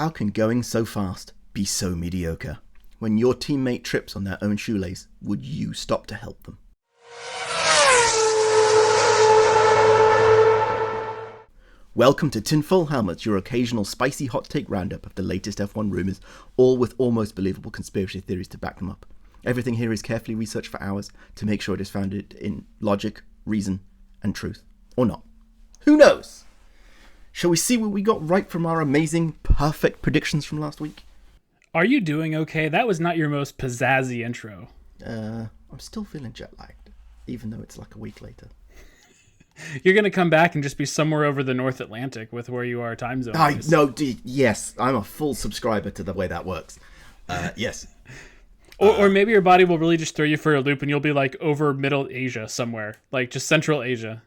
How can going so fast be so mediocre? When your teammate trips on their own shoelace, would you stop to help them? Welcome to Tinfoil Helmets, your occasional spicy hot take roundup of the latest F1 rumours, all with almost believable conspiracy theories to back them up. Everything here is carefully researched for hours to make sure it is founded in logic, reason, and truth. Or not. Who knows? Shall we see what we got right from our amazing, perfect predictions from last week? Are you doing okay? That was not your most pizzazzy intro. I'm still feeling jet lagged, even though it's like a week later. You're going to come back and just be somewhere over the North Atlantic with where you are time zone. Yes, I'm a full subscriber to the way that works. Yes. Or maybe your body will really just throw you for a loop and you'll be like over Middle Asia somewhere, like just Central Asia.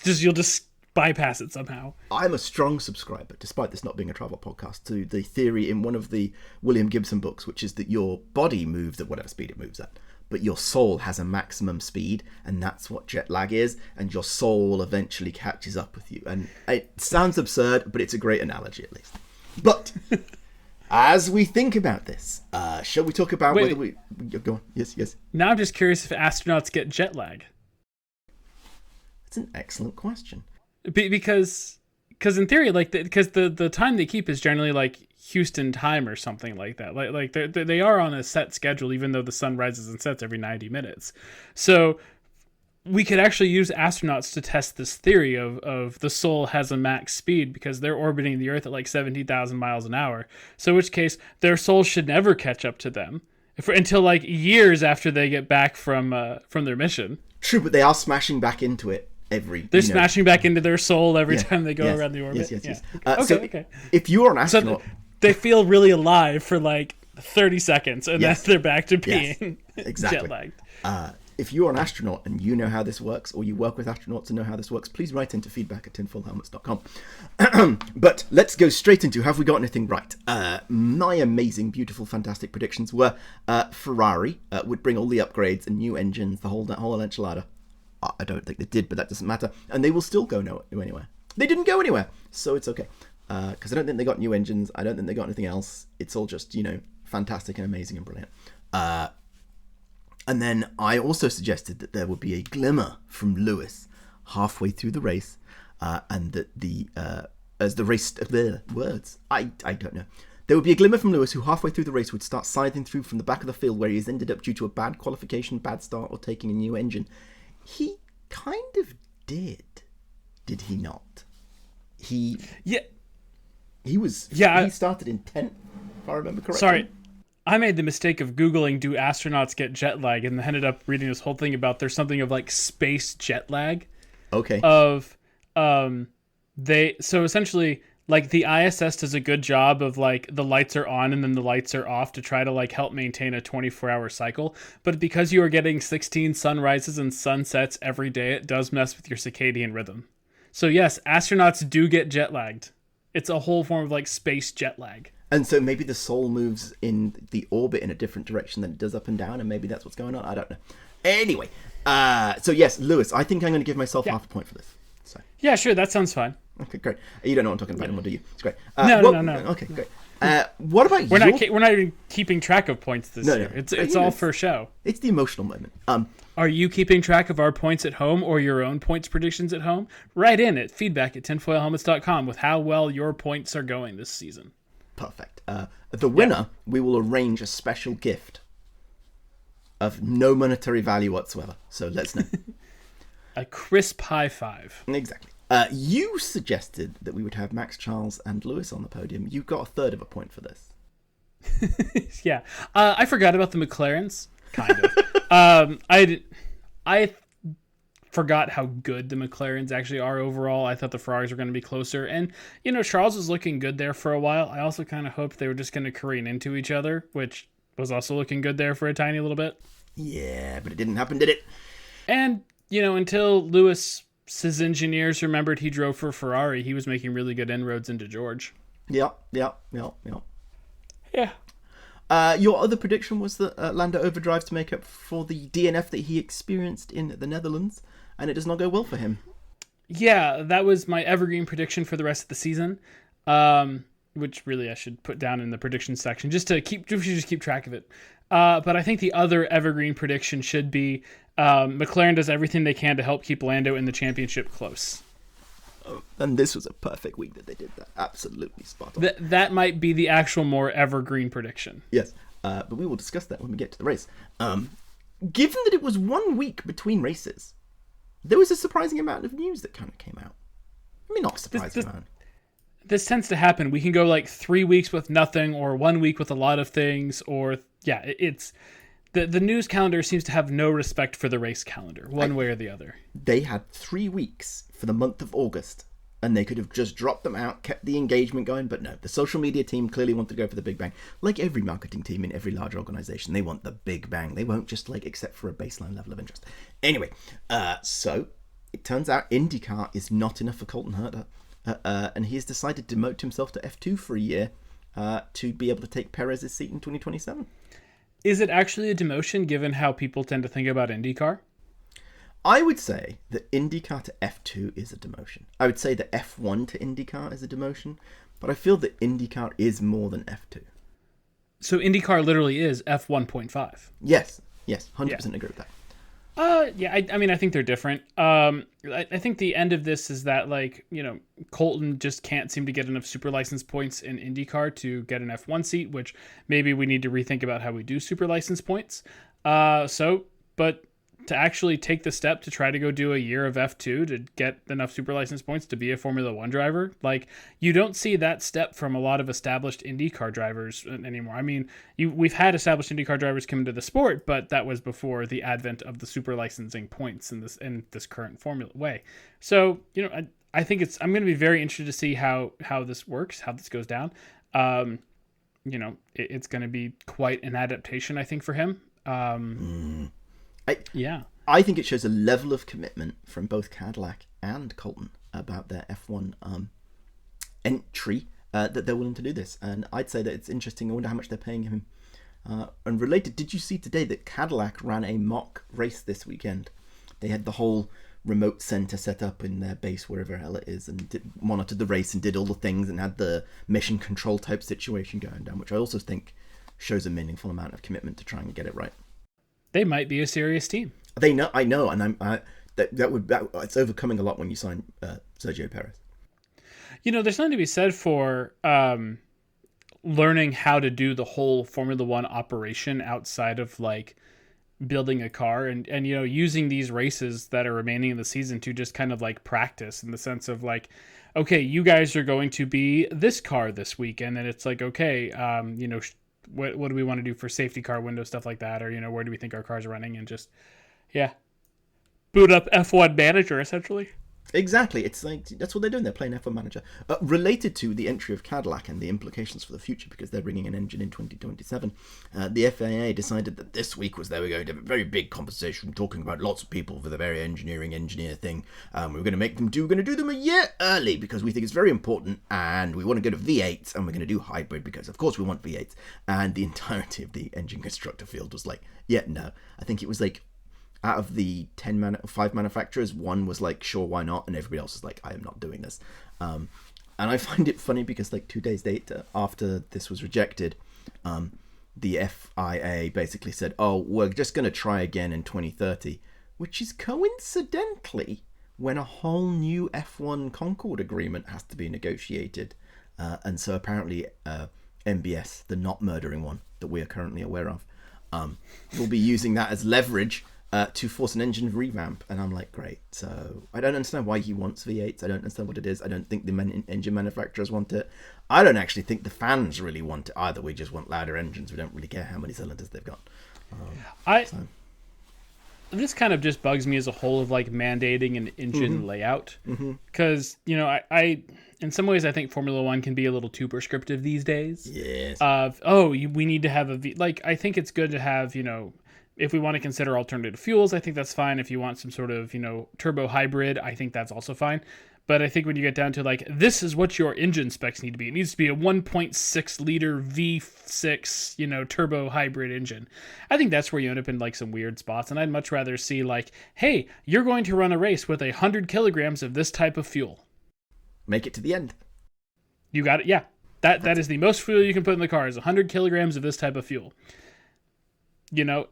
You'll just bypass it somehow. I'm a strong subscriber, despite this not being a travel podcast, to the theory in one of the William Gibson books, which is that your body moves at whatever speed it moves at, but your soul has a maximum speed, and that's what jet lag is, and your soul eventually catches up with you. And it sounds absurd, but it's a great analogy at least. But as we think about this, shall we talk about whether we... Go on. Yes. Now I'm just curious if astronauts get jet lag. It's an excellent question. Because in theory, because the time they keep is generally like Houston time or something like that. Like they are on a set schedule, even though the sun rises and sets every 90 minutes. So we could actually use astronauts to test this theory of the soul has a max speed because they're orbiting the Earth at like 70,000 miles an hour. So in which case their soul should never catch up to them until like years after they get back from their mission. True, but they are smashing back into it. They're smashing back into their soul every time they go around the orbit. Yes. Okay. If you're an astronaut, they feel really alive for like 30 seconds, and then they're back to being exactly. jet lagged. If you're an astronaut and you know how this works, or you work with astronauts and know how this works, please write into feedback@tinfoilhelmets.com. But let's go straight into, have we got anything right? My amazing, beautiful, fantastic predictions were Ferrari would bring all the upgrades and new engines, the whole enchilada. I don't think they did, but that doesn't matter. And they will still go anywhere. They didn't go anywhere, so it's okay. Because I don't think they got new engines. I don't think they got anything else. It's all just, fantastic and amazing and brilliant. And then I also suggested that there would be a glimmer from Lewis halfway through the race, and that as the race words, I don't know. There would be a glimmer from Lewis, who halfway through the race would start scything through from the back of the field where he has ended up due to a bad qualification, bad start, or taking a new engine. He kind of did he not? He started in 10th, if I remember correctly. Sorry, I made the mistake of Googling, do astronauts get jet lag? And ended up reading this whole thing about there's something of like space jet lag. Okay. So essentially, like the ISS does a good job of like the lights are on and then the lights are off to try to like help maintain a 24-hour cycle. But because you are getting 16 sunrises and sunsets every day, it does mess with your circadian rhythm. So yes, astronauts do get jet lagged. It's a whole form of like space jet lag. And so maybe the soul moves in the orbit in a different direction than it does up and down, and maybe that's what's going on. I don't know. Anyway, so yes, Lewis, I think I'm going to give myself half a point for this. So. Yeah, sure, that sounds fine. Okay, great. You don't know what I'm talking about anymore, do you? It's great. No. Okay, great. What about we're not even keeping track of points this year. It's all for show. It's the emotional moment. Are you keeping track of our points at home or your own points predictions at home? Write in at feedback@tinfoilhelmets.com with how well your points are going this season. Perfect. The winner, we will arrange a special gift of no monetary value whatsoever. So let's know. A crisp high five. Exactly. You suggested that we would have Max, Charles, and Lewis on the podium. You got a third of a point for this. Yeah. I forgot about the McLarens. Kind of. I forgot how good the McLarens actually are overall. I thought the Ferraris were going to be closer. And, Charles was looking good there for a while. I also kind of hoped they were just going to careen into each other, which was also looking good there for a tiny little bit. Yeah, but it didn't happen, did it? And, until Lewis's engineers remembered he drove for Ferrari, he was making really good inroads into George. Yeah. Yeah. Your other prediction was that Lando overdrives to make up for the DNF that he experienced in the Netherlands, and it does not go well for him. Yeah, that was my evergreen prediction for the rest of the season. which really I should put down in the prediction section just to keep track of it. But I think the other evergreen prediction should be McLaren does everything they can to help keep Lando in the championship close. And this was a perfect week that they did that. Absolutely spot on. That might be the actual more evergreen prediction. Yes, but we will discuss that when we get to the race. Given that it was 1 week between races, there was a surprising amount of news that kind of came out. I mean, not surprising amount. This tends to happen. We can go like 3 weeks with nothing, or 1 week with a lot of things, or it's the news calendar seems to have no respect for the race calendar, one way or the other. They had 3 weeks for the month of August, and they could have just dropped them out, kept the engagement going, but no, the social media team clearly wanted to go for the big bang. Like every marketing team in every large organization, they want the big bang. They won't just accept for a baseline level of interest. Anyway, so it turns out IndyCar is not enough for Colton Herta, and he has decided to demote himself to F2 for a year to be able to take Perez's seat in 2027. Is it actually a demotion given how people tend to think about IndyCar? I would say that IndyCar to F2 is a demotion. I would say that F1 to IndyCar is a demotion, but I feel that IndyCar is more than F2. So IndyCar literally is F1.5. Yes, 100% agree with that. I mean, I think they're different. I think the end of this is that, Colton just can't seem to get enough super license points in IndyCar to get an F1 seat, which maybe we need to rethink about how we do super license points. But to actually take the step to try to go do a year of F2 to get enough super license points to be a Formula One driver, you don't see that step from a lot of established IndyCar drivers anymore. I mean, we've had established IndyCar drivers come into the sport, but that was before the advent of the super licensing points in this current formula way. So, I think I'm going to be very interested to see how this works, how this goes down. It's going to be quite an adaptation, I think, for him. I think it shows a level of commitment from both Cadillac and Colton about their F1 entry that they're willing to do this. And I'd say that it's interesting. I wonder how much they're paying him. And related, did you see today that Cadillac ran a mock race this weekend? They had the whole remote center set up in their base, wherever hell it is, and monitored the race and did all the things and had the mission control type situation going down, which I also think shows a meaningful amount of commitment to trying to get it right. They might be a serious team. I know, and it's overcoming a lot when you sign Sergio Perez. There's something to be said for learning how to do the whole Formula One operation outside of building a car and using these races that are remaining in the season to just kind of practice in the sense of okay, you guys are going to be this car this week, and then it's okay, what do we want to do for safety car window stuff like that, or where do we think our cars are running, and just boot up F1 Manager essentially. Exactly, it's that's what they're doing. They're playing F1 Manager. Related to the entry of Cadillac and the implications for the future, because they're bringing an engine in 2027, the FAA decided that this week they were going to have a very big conversation talking about lots of people for the very engineer thing. We were going to do them a year early because we think it's very important, and we want to go to V8s, and we're going to do hybrid because of course we want V8s. And the entirety of the engine constructor field was no. I think it was out of the 5 manufacturers, one was sure, why not, and everybody else was I am not doing this. And I find it funny because 2 days later, after this was rejected, the FIA basically said, oh, we're just going to try again in 2030, which is coincidentally when a whole new F1 Concord agreement has to be negotiated. And so apparently MBS, the not murdering one that we are currently aware of, will be using that as leverage to force an engine revamp. And I'm great. So I don't understand why he wants V8s. I don't understand what it is. I don't think the engine manufacturers want it. I don't actually think the fans really want it either. We just want louder engines. We don't really care how many cylinders they've got. This kind of just bugs me as a whole of mandating an engine layout. Because, I in some ways I think Formula One can be a little too prescriptive these days. Yes. We need to have a V. I think it's good to have, if we want to consider alternative fuels, I think that's fine. If you want some sort of, turbo hybrid, I think that's also fine. But I think when you get down to this is what your engine specs need to be. It needs to be a 1.6 liter V6, turbo hybrid engine. I think that's where you end up in some weird spots. And I'd much rather see hey, you're going to run a race with 100 kilograms of this type of fuel. Make it to the end. You got it. Yeah. That is the most fuel you can put in the car is 100 kilograms of this type of fuel.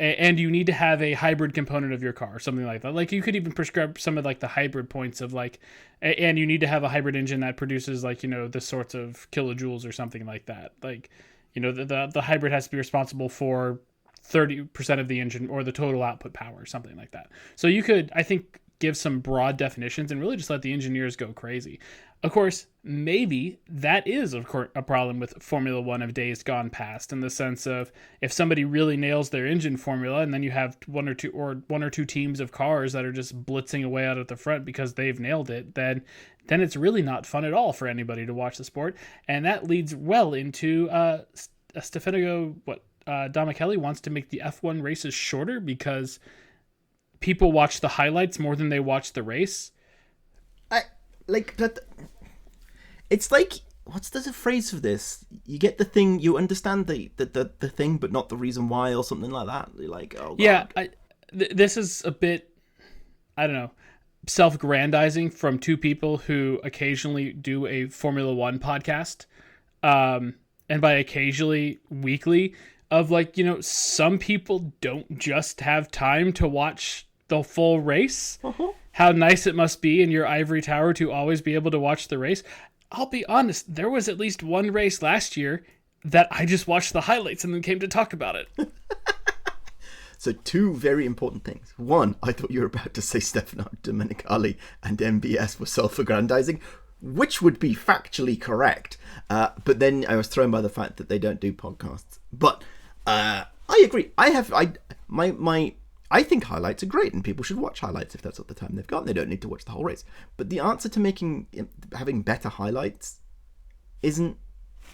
And you need to have a hybrid component of your car, something like that. Like you could even prescribe some of like the hybrid points of like, and you need to have a hybrid engine that produces like, the sorts of kilojoules or something like that. Like, the hybrid has to be responsible for 30% of the engine or the total output power or something like that. So you could, I think, give some broad definitions and really just let the engineers go crazy. Of course, maybe that is a problem with Formula One of days gone past, in the sense of if somebody really nails their engine formula and then you have one or two teams of cars that are just blitzing away out at the front because they've nailed it, then it's really not fun at all for anybody to watch the sport. And that leads well into Stefano, Domicelli wants to make the F1 races shorter because people watch the highlights more than they watch the race. It's like, there's a phrase for this? You get the thing, you understand the thing, but not the reason why, or something like that. You're like, oh God. Yeah, this is a bit, I don't know, self-aggrandizing from two people who occasionally do a Formula One podcast, and by occasionally, weekly, of like, some people don't just have time to watch the full race. Uh-huh. How nice it must be in your ivory tower to always be able to watch the race. I'll be honest, there was at least one race last year that I just watched the highlights and then came to talk about it. So two very important things. One, I thought you were about to say Stefano Domenicali and MBS were self-aggrandizing, which would be factually correct. But then I was thrown by the fact that they don't do podcasts. But I agree. I think highlights are great, and people should watch highlights if that's what the time they've got, and they don't need to watch the whole race. But the answer to having better highlights isn't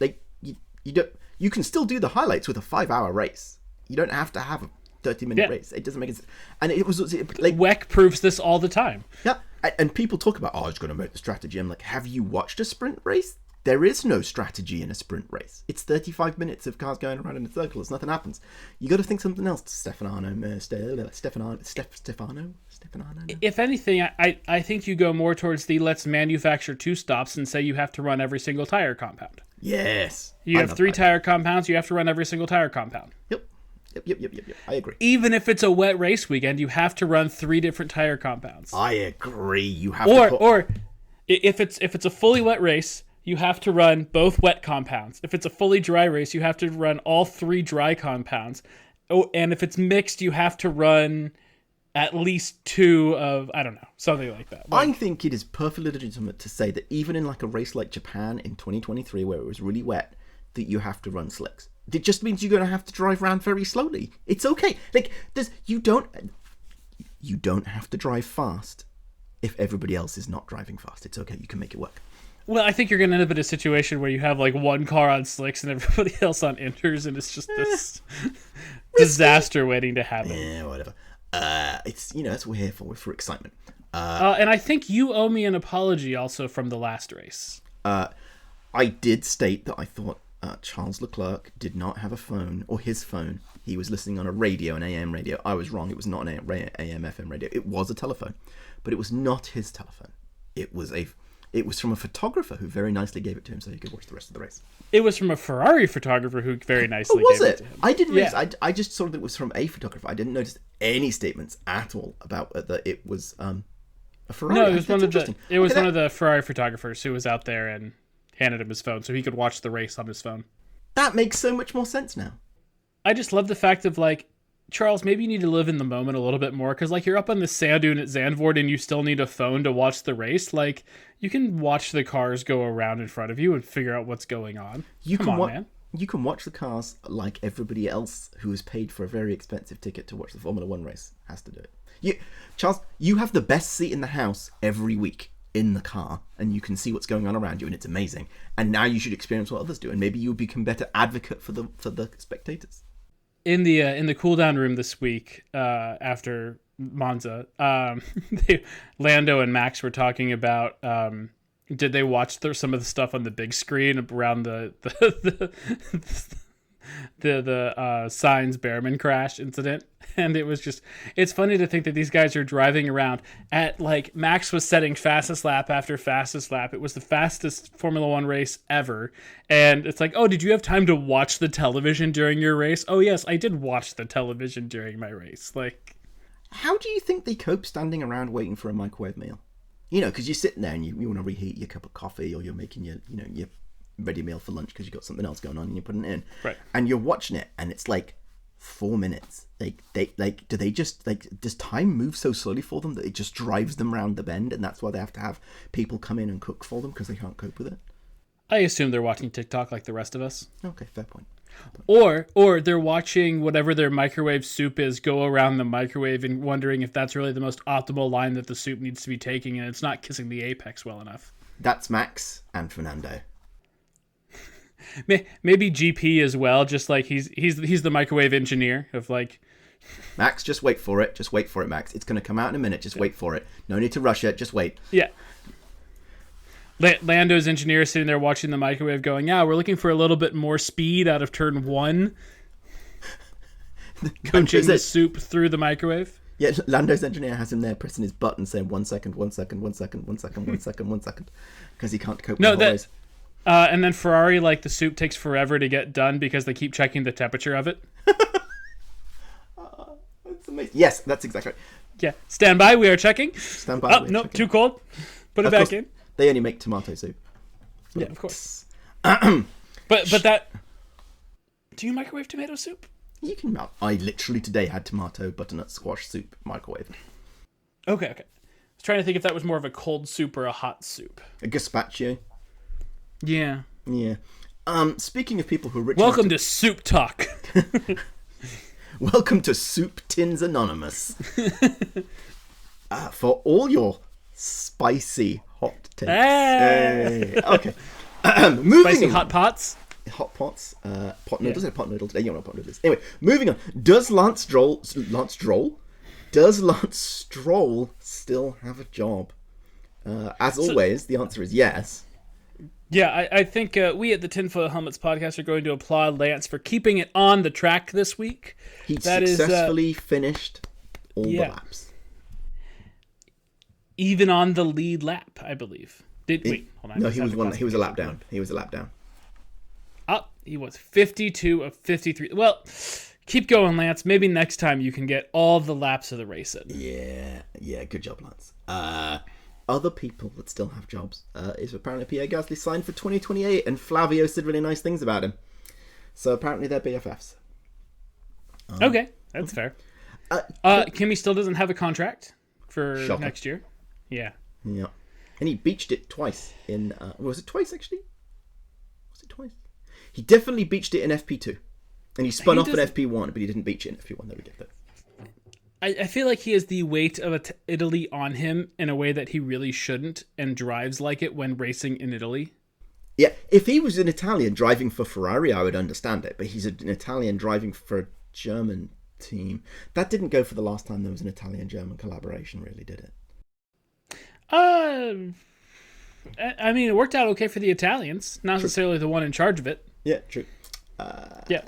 like you can still do the highlights with a 5-hour race. You don't have to have a 30-minute race. It doesn't make sense. And it was like WEC proves this all the time. Yeah, and people talk about, it's going to make the strategy. I'm like, have you watched a sprint race? There is no strategy in a sprint race. It's 35 minutes of cars going around in a circle as nothing happens. You got to think something else. Stefano. If anything, I think you go more towards the let's manufacture two stops and say you have to run every single tire compound. Yes. You have 3 tire compounds. You have to run every single tire compound. Yep. I agree. Even if it's a wet race weekend, you have to run 3 different tire compounds. I agree. You have or if it's a fully wet race, you have to run both wet compounds. If it's a fully dry race, you have to run all 3 dry compounds. Oh, and if it's mixed, you have to run at least 2 of, I don't know, something like that. I think it is perfectly legitimate to say that even in like a race like Japan in 2023, where it was really wet, that you have to run slicks. It just means you're going to have to drive around very slowly. It's okay. Like you don't have to drive fast if everybody else is not driving fast. It's okay. You can make it work. Well, I think you're going to end up in a situation where you have like one car on slicks and everybody else on inters, and it's just this disaster waiting to happen. Yeah, whatever. It's that's what we're here for. We're for excitement. And I think you owe me an apology also from the last race. I did state that I thought Charles Leclerc did not have a phone, or his phone. He was listening on a radio, an AM radio. I was wrong. It was not an AM FM radio. It was a telephone, but it was not his telephone. It was from a photographer who very nicely gave it to him so he could watch the rest of the race. It was from a Ferrari photographer who very nicely gave it to him. I didn't realize. I just saw that it was from a photographer. I didn't notice any statements at all about that it was a Ferrari. No, it was one of the Ferrari photographers who was out there and handed him his phone so he could watch the race on his phone. That makes so much more sense now. I just love the fact of like, Charles, maybe you need to live in the moment a little bit more, because like you're up on the sand dune at Zandvoort and you still need a phone to watch the race. Like you can watch the cars go around in front of you and figure out what's going on. Man. You can watch the cars like everybody else who has paid for a very expensive ticket to watch the Formula One race has to do it. Charles, you have the best seat in the house every week in the car, and you can see what's going on around you, and it's amazing. And now you should experience what others do, and maybe you'll become better advocate for the spectators. In the cool down room this week, after Monza, Lando and Max were talking about did they watch some of the stuff on the big screen around the the Sainz Behrman crash incident, and it's funny to think that these guys are driving around at like Max was setting fastest lap after fastest lap. It was the fastest Formula One race ever, and it's like, oh, did you have time to watch the television during your race? Oh yes, I did watch the television during my race. Like, how do you think they cope standing around waiting for a microwave meal? You know, because you're sitting there and you want to reheat your cup of coffee, or you're making your ready meal for lunch because you've got something else going on and you're putting it in. Right. And you're watching it and it's like 4 minutes. Does time move so slowly for them that it just drives them round the bend, and that's why they have to have people come in and cook for them because they can't cope with it? I assume they're watching TikTok like the rest of us. Okay, fair point. Or they're watching whatever their microwave soup is go around the microwave and wondering if that's really the most optimal line that the soup needs to be taking, and it's not kissing the apex well enough. That's Max and Fernando. Maybe GP as well, just like he's the microwave engineer of like, Max, just wait for it. Just wait for it, Max. It's going to come out in a minute. Just wait for it. No need to rush it. Just wait. Yeah. Lando's engineer sitting there watching the microwave going, yeah, we're looking for a little bit more speed out of turn 1. Coaching the soup through the microwave. Yeah, Lando's engineer has him there pressing his button saying 1 second, 1 second, 1 second, 1 second, 1 second, 1 second, because he can't cope with the noise. And then Ferrari, like, the soup takes forever to get done because they keep checking the temperature of it. That's amazing. Yes, that's exactly right. Yeah. Stand by, we are checking. Stand by. Oh, no, too cold. Put it back in. They only make tomato soup. Yeah, of course. But that... Do you microwave tomato soup? You can melt. I literally today had tomato butternut squash soup microwaved. Okay. I was trying to think if that was more of a cold soup or a hot soup. A gazpacho. Yeah. Speaking of people who are rich... Welcome to Soup Talk. Welcome to Soup Tins Anonymous. For all your spicy hot takes. Hey! Okay. Moving Spicy on. hot pots? Hot pots. Pot noodles. Yeah. Pot noodle today. You know what pot noodle is. Anyway, moving on. Does Lance Stroll still have a job? As always, the answer is yes. Yeah, I think we at the Tinfoil Helmets podcast are going to applaud Lance for keeping it on the track this week. He successfully finished all the laps. Even on the lead lap, I believe. Wait, hold on. No, he was a lap down. He was a lap down. He was 52 of 53. Well, keep going, Lance. Maybe next time you can get all the laps of the race in. Yeah, good job, Lance. Other people that still have jobs is apparently Pierre Gasly signed for 2028, and Flavio said really nice things about him. So apparently they're BFFs. Okay, that's fair. Kimi still doesn't have a contract for next year. Yeah. And he beached it twice in... was it twice, actually? Was it twice? He definitely beached it in FP2. And he spun off in FP1, but he didn't beach it in FP1. There we go. I feel like he has the weight of Italy on him in a way that he really shouldn't, and drives like it when racing in Italy. Yeah, if he was an Italian driving for Ferrari, I would understand it. But he's an Italian driving for a German team. That didn't go for the last time there was an Italian-German collaboration, really, did it? I mean, it worked out okay for the Italians. Not necessarily the one in charge of it. Yeah, true. Yeah.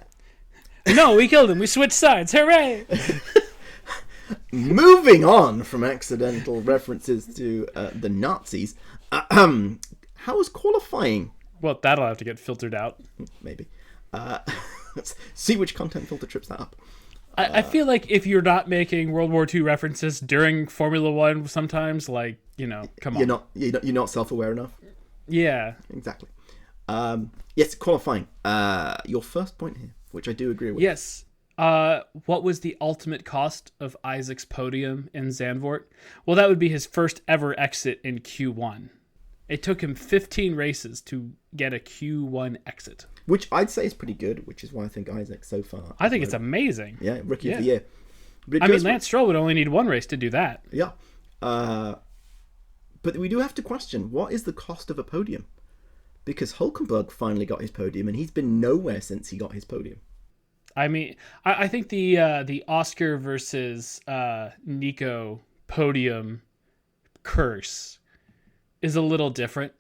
No, we killed him. We switched sides. Hooray! Moving on from accidental references to the Nazis, how was qualifying? Well, that'll have to get filtered out. Maybe. Let's see which content filter trips that up. I feel like if you're not making World War II references during Formula One, sometimes, like, come on. You're not self-aware enough. Yeah. Exactly. Yes, qualifying. Your first point here, which I do agree with. Yes. What was the ultimate cost of Isaac's podium in Zandvoort? Well, that would be his first ever exit in Q1. It took him 15 races to get a Q1 exit. Which I'd say is pretty good, which is why I think Isaac so far... I think it's amazing. Yeah, Rookie of the Year. I mean, Lance Stroll would only need one race to do that. Yeah. But we do have to question, what is the cost of a podium? Because Hulkenberg finally got his podium, and he's been nowhere since he got his podium. I mean, I think the Oscar versus Nico podium curse is a little different.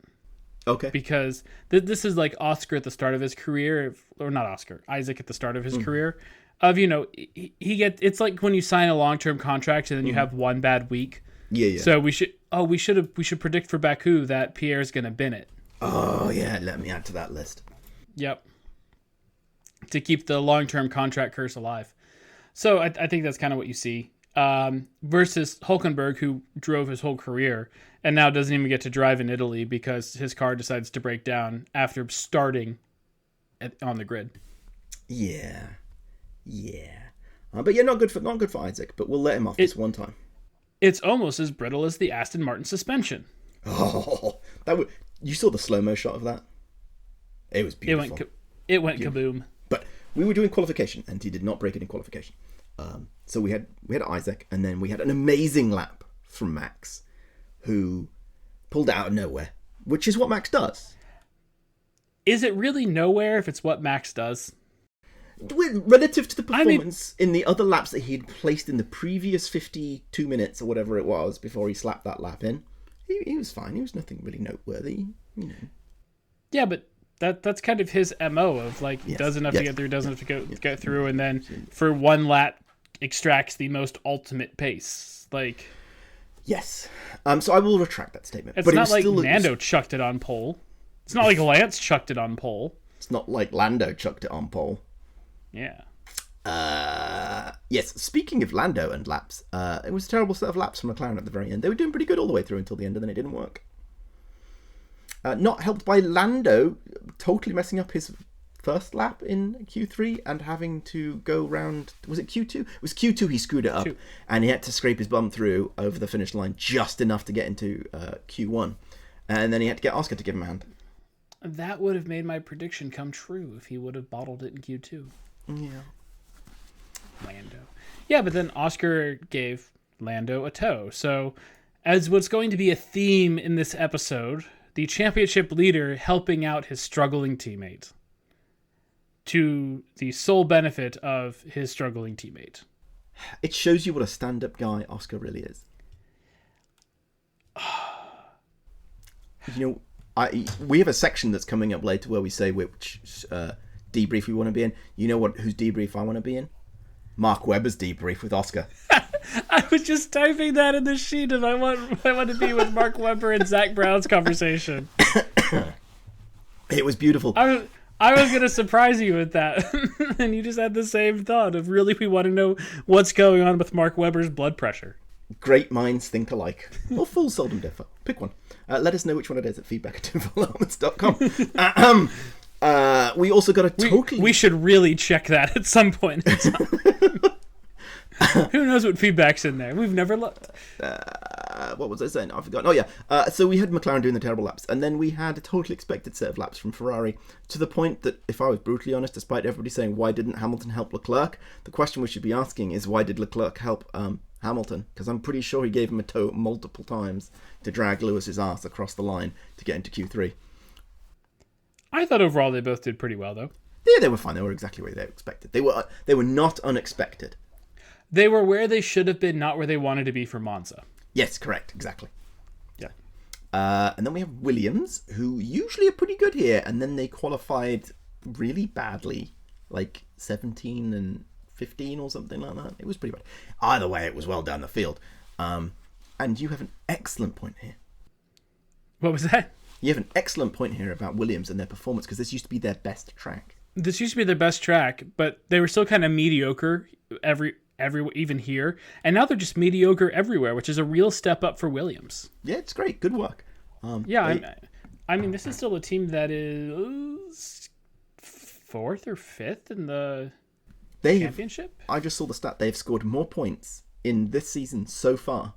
Okay. Because this is like Oscar at the start of his career, or not Oscar, Isaac at the start of his career. Of, it's like when you sign a long-term contract and then you have one bad week. Yeah. So we should predict for Baku that Pierre's going to bin it. Oh yeah, let me add to that list. Yep. To keep the long-term contract curse alive. So I think that's kind of what you see. Versus Hulkenberg, who drove his whole career and now doesn't even get to drive in Italy because his car decides to break down after starting on the grid. Yeah. But yeah, not good for Isaac. But we'll let him off this one time. It's almost as brittle as the Aston Martin suspension. Oh, you saw the slow-mo shot of that? It was beautiful. It went kaboom. But we were doing qualification, and he did not break it in qualification. So we had Isaac, and then we had an amazing lap from Max, who pulled it out of nowhere, which is what Max does. Is it really nowhere if it's what Max does? Relative to the performance in the other laps that he'd placed in the previous 52 minutes or whatever it was before he slapped that lap in, he was fine. He was nothing really noteworthy, Yeah, but that's kind of his MO of like, does enough to get through, doesn't have to get through, and then for one lap extracts the most ultimate pace. Like, yes. So I will retract that statement. It's not like Nando chucked it on pole. It's not like Lance chucked it on pole. It's not like Lando chucked it on pole. Yeah. Yes, speaking of Lando and laps, it was a terrible set of laps from McLaren at the very end. They were doing pretty good all the way through until the end, and then it didn't work. Not helped by Lando totally messing up his first lap in Q3 and having to go round... Was it Q2? It was Q2 he screwed it up, and he had to scrape his bum through over the finish line just enough to get into Q1. And then he had to get Oscar to give him a hand. That would have made my prediction come true if he would have bottled it in Q2. Yeah. Lando. Yeah, but then Oscar gave Lando a toe. So, as what's going to be a theme in this episode, the championship leader helping out his struggling teammate to the sole benefit of his struggling teammate. It shows you what a stand-up guy Oscar really is. We have a section that's coming up later where we say which debrief we want to be in. You know whose debrief I want to be in? Mark Webber's debrief with Oscar. I was just typing that in the sheet, and I want to be with Mark Webber and Zach Brown's conversation. It was beautiful. I was going to surprise you with that, and you just had the same thought of really we want to know what's going on with Mark Webber's blood pressure. Great minds think alike. Or fools seldom differ. Pick one. Let us know which one it is at feedback@tinfoilelements.com. We also got a totally... We should really check that at some point in time. Who knows what feedback's in there? We've never looked. What was I saying? I forgot. Oh, yeah. So we had McLaren doing the terrible laps, and then we had a totally expected set of laps from Ferrari, to the point that, if I was brutally honest, despite everybody saying, why didn't Hamilton help Leclerc? The question we should be asking is, why did Leclerc help Hamilton? Because I'm pretty sure he gave him a tow multiple times to drag Lewis's ass across the line to get into Q3. I thought overall they both did pretty well, though. Yeah, they were fine. They were exactly where they expected. They were not unexpected. They were where they should have been, not where they wanted to be for Monza. Yes, correct. Exactly. Yeah. And then we have Williams, who usually are pretty good here, and then they qualified really badly, like 17 and 15 or something like that. It was pretty bad. Either way, it was well down the field. And you have an excellent point here. What was that? You have an excellent point here about Williams and their performance, because this used to be their best track. This used to be their best track, but they were still kind of mediocre even here, and now they're just mediocre everywhere, which is a real step up for Williams. Yeah, it's great. Good work. I mean, this is still a team that is 4th or 5th in the championship. I just saw the stat. They've scored more points in this season so far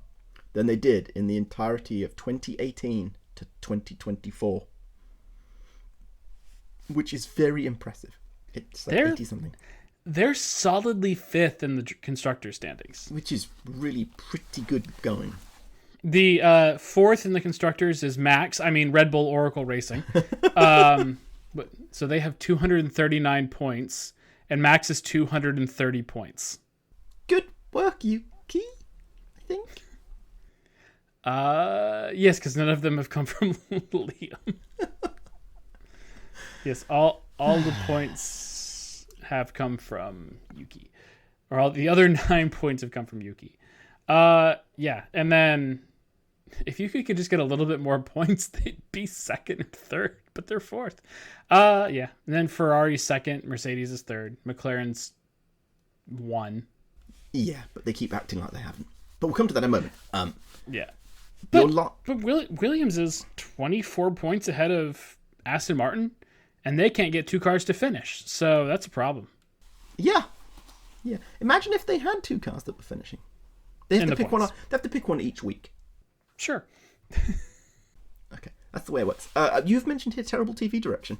than they did in the entirety of 2018 to 2024, which is very impressive. It's like 80-something. They're solidly 5th in the constructor standings, which is really pretty good going. The 4th in the constructors is Max. I mean Red Bull Oracle Racing. So they have 239 points, and Max is 230 points. Good work, Yuki, I think. Yes, because none of them have come from Liam. Yes, all the points have come from Yuki, or all the other 9 points have come from Yuki. Yeah, and then if Yuki could just get a little bit more points, they'd be second and third, but they're fourth. Yeah, and then Ferrari's second, Mercedes is third, McLaren's 1. Yeah, but they keep acting like they haven't. But we'll come to that in a moment. Yeah. Your But Williams is 24 points ahead of Aston Martin, and they can't get 2 cars to finish. So that's a problem. Yeah. Imagine if they had 2 cars that were finishing. They have to pick one. They have to pick one each week. Sure. Okay, that's the way it works. You've mentioned here terrible TV direction.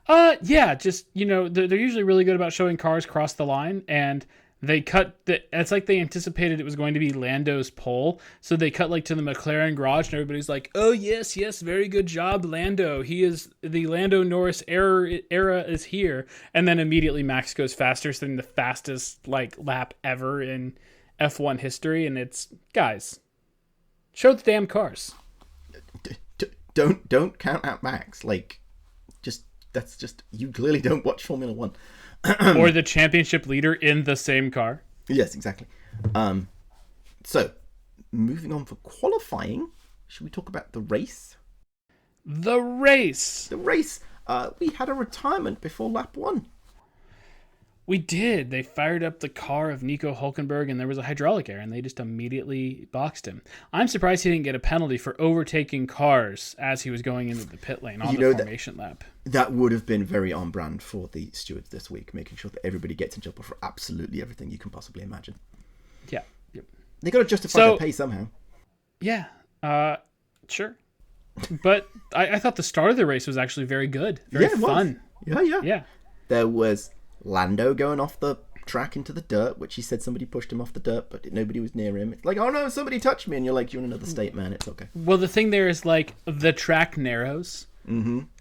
Yeah, just, they're usually really good about showing cars cross the line, and they cut it's like they anticipated it was going to be Lando's pole, so they cut like to the McLaren garage, and everybody's like, "Oh yes, very good job, Lando. He is the Lando Norris era is here." And then immediately Max goes faster than the fastest lap ever in F1 history, and it's, guys, show the damn cars. Don't count out Max. That's just you clearly don't watch Formula 1. Or the championship leader in the same car. Yes, exactly. So, moving on for qualifying, should we talk about the race? The race. We had a retirement before lap 1. We did. They fired up the car of Nico Hulkenberg, and there was a hydraulic error, and they just immediately boxed him. I'm surprised he didn't get a penalty for overtaking cars as he was going into the pit lane on the formation lap. That would have been very on brand for the stewards this week, making sure that everybody gets in trouble for absolutely everything you can possibly imagine. Yeah. Yep. They got to justify their pay somehow. Yeah. Sure. But I thought the start of the race was actually very good. Very fun. Yeah. There was Lando going off the track into the dirt, which he said somebody pushed him off the dirt, but nobody was near him. It's like, oh no, somebody touched me, and you're like, you're in another state, man. It's okay. Well, the thing there is the track narrows,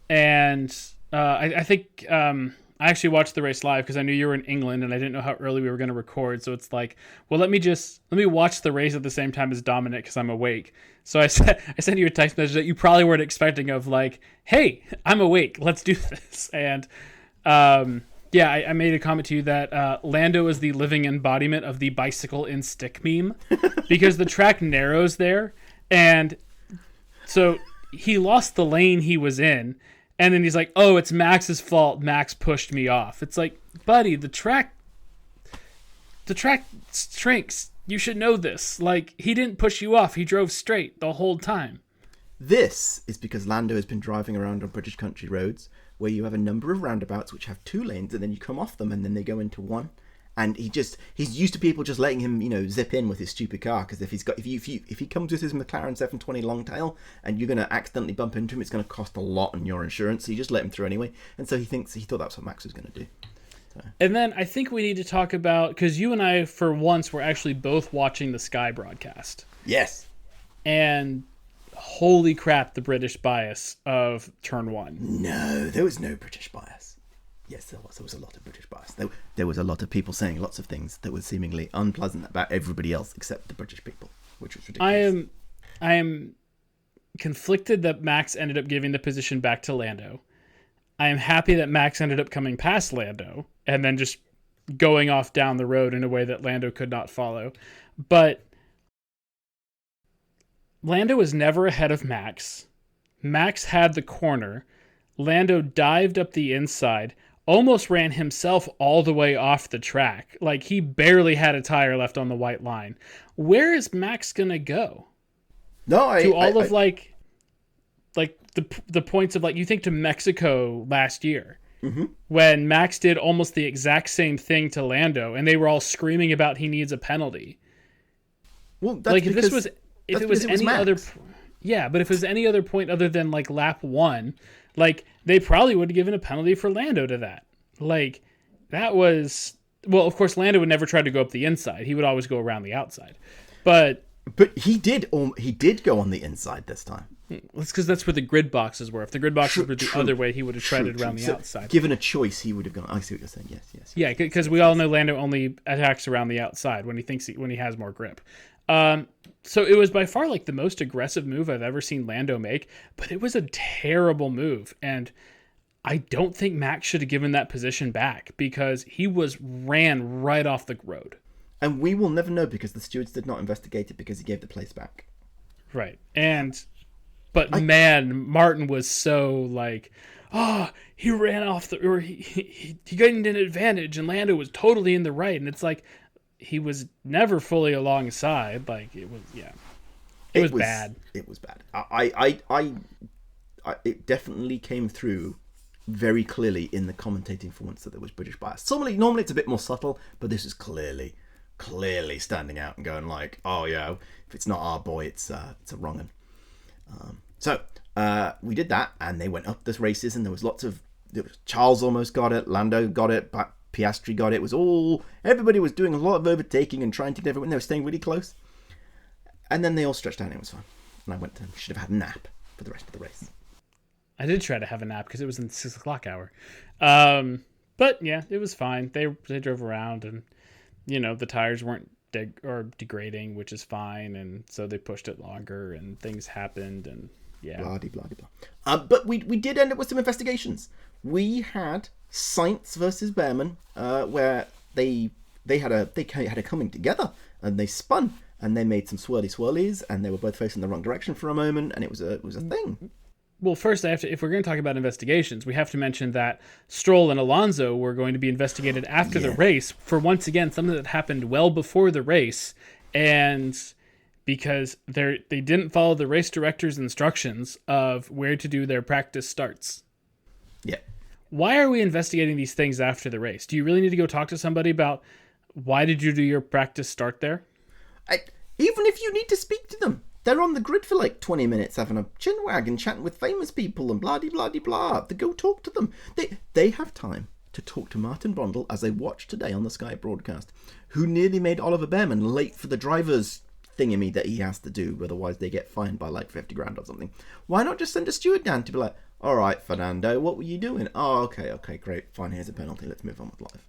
and I think I actually watched the race live because I knew you were in England and I didn't know how early we were going to record. So it's like, well, let me watch the race at the same time as Dominic because I'm awake. So I sent you a text message that you probably weren't expecting of hey, I'm awake, let's do this. And yeah, I made a comment to you that Lando is the living embodiment of the bicycle in stick meme because the track narrows there. And so he lost the lane he was in. And then he's like, oh, it's Max's fault. Max pushed me off. It's like, buddy, the track shrinks. You should know this. He didn't push you off. He drove straight the whole time. This is because Lando has been driving around on British country roads where you have a number of roundabouts which have 2 lanes and then you come off them and then they go into 1. And he's used to people just letting him, zip in with his stupid car. Because if he comes with his McLaren 720 Longtail and you're going to accidentally bump into him, it's going to cost a lot on your insurance. So you just let him through anyway. And so he thought that's what Max was going to do. So. And then I think we need to talk about, because you and I, for once, were actually both watching the Sky broadcast. Yes. And holy crap, the British bias of turn 1. No, there was no British bias. Yes, there was a lot of British bias. There was a lot of people saying lots of things that were seemingly unpleasant about everybody else except the British people, which was ridiculous. I am conflicted that Max ended up giving the position back to Lando. I am happy that Max ended up coming past Lando and then just going off down the road in a way that Lando could not follow. But Lando was never ahead of Max. Max had the corner. Lando dived up the inside, almost ran himself all the way off the track. He barely had a tire left on the white line. Where is Max gonna go? No, the points of you think to Mexico last year when Max did almost the exact same thing to Lando and they were all screaming about he needs a penalty. Well, that's if it was any other, yeah, but if it was any other point other than lap 1. They probably would have given a penalty for Lando to that. That was... Well, of course, Lando would never try to go up the inside. He would always go around the outside. But he did go on the inside this time. That's because that's where the grid boxes were. If the grid boxes were the other way, he would have tried it around the outside. Given a choice, he would have gone... I see what you're saying. Yes. Yeah, because we all know Lando only attacks around the outside when he has more grip. So it was by far like the most aggressive move I've ever seen Lando make, but it was a terrible move. And I don't think Max should have given that position back because he ran right off the road. And we will never know because the stewards did not investigate it because he gave the place back. Right. But Martin was so like, he ran off or he gained an advantage and Lando was totally in the right. And it's like, he was never fully alongside. Like it was, yeah, it was bad. It was bad. It definitely came through very clearly in the commentating for once that there was British bias. Normally it's a bit more subtle, but this is clearly standing out and going like, oh yeah, if it's not our boy, it's a wrong one. So we did that, and they went up the races, and there was Charles almost got it, Lando got it, but Piastri got it. Everybody was doing a lot of overtaking and trying to get everyone. They were staying really close, and then they all stretched out and it was fine. And I should have had a nap for the rest of the race. I did try to have a nap because it was in the 6 o'clock hour. But yeah, it was fine. They drove around, and the tires weren't degrading, which is fine. And so they pushed it longer, and things happened, and yeah. Blah, blah, blah. But we did end up with some investigations. We had Sainz versus Behrman, where they had a coming together, and they spun, and they made some swirlies, and they were both facing the wrong direction for a moment, and it was a thing. Well, first, if we're going to talk about investigations, we have to mention that Stroll and Alonso were going to be investigated after the race for, once again, something that happened well before the race, and because they didn't follow the race director's instructions of where to do their practice starts. Yeah. Why are we investigating these things after the race? Do you really need to go talk to somebody about why did you do your practice start there? Even if you need to speak to them. They're on the grid for like 20 minutes having a chinwag and chatting with famous people and blah-de-blah-de-blah. They go talk to them. They have time to talk to Martin Brundle, as I watched today on the Sky broadcast, who nearly made Oliver Behrman late for the driver's thingamy that he has to do, otherwise they get fined by like 50 grand or something. Why not just send a steward down to be like, all right, Fernando, what were you doing? Oh, okay, great, fine, here's a penalty, let's move on with life.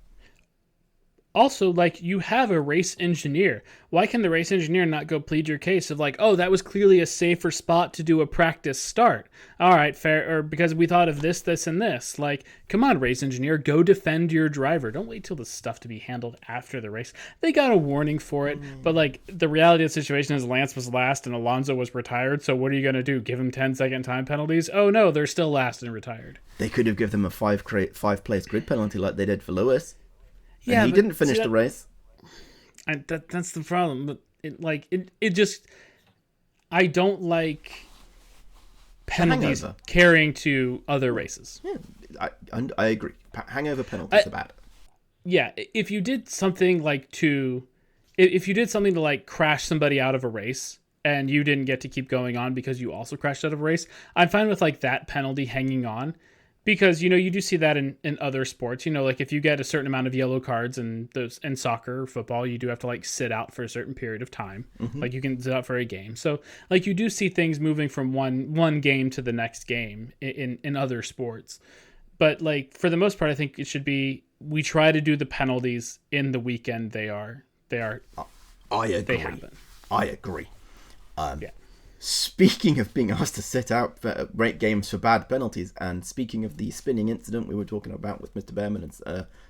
Also, like, you have a race engineer. Why can the race engineer not go plead your case of like, oh, that was clearly a safer spot to do a practice start. All right, fair, or because we thought of this, and this. Like, come on, race engineer, go defend your driver. Don't wait till the stuff to be handled after the race. They got a warning for it, but like, the reality of the situation is Lance was last and Alonso was retired, so what are you going to do? Give him 10-second time penalties? Oh no, they're still last and retired. They could have given them a five-place grid penalty like they did for Lewis. Yeah, he didn't finish the race. That's the problem. But it just, I don't like penalties carrying to other races. Yeah, I agree. Hangover penalties are bad. Yeah, if you did something to like crash somebody out of a race and you didn't get to keep going on because you also crashed out of a race, I'm fine with like that penalty hanging on. Because, you do see that in other sports, like if you get a certain amount of yellow cards in soccer or football, you do have to like sit out for a certain period of time. Mm-hmm. Like you can sit out for a game. So like you do see things moving from one game to the next game in other sports. But like for the most part, I think it should be, we try to do the penalties in the weekend they are. I agree. They happen. I agree. Yeah. Speaking of being asked to sit out rate games for bad penalties, and speaking of the spinning incident we were talking about with Mr. Behrman and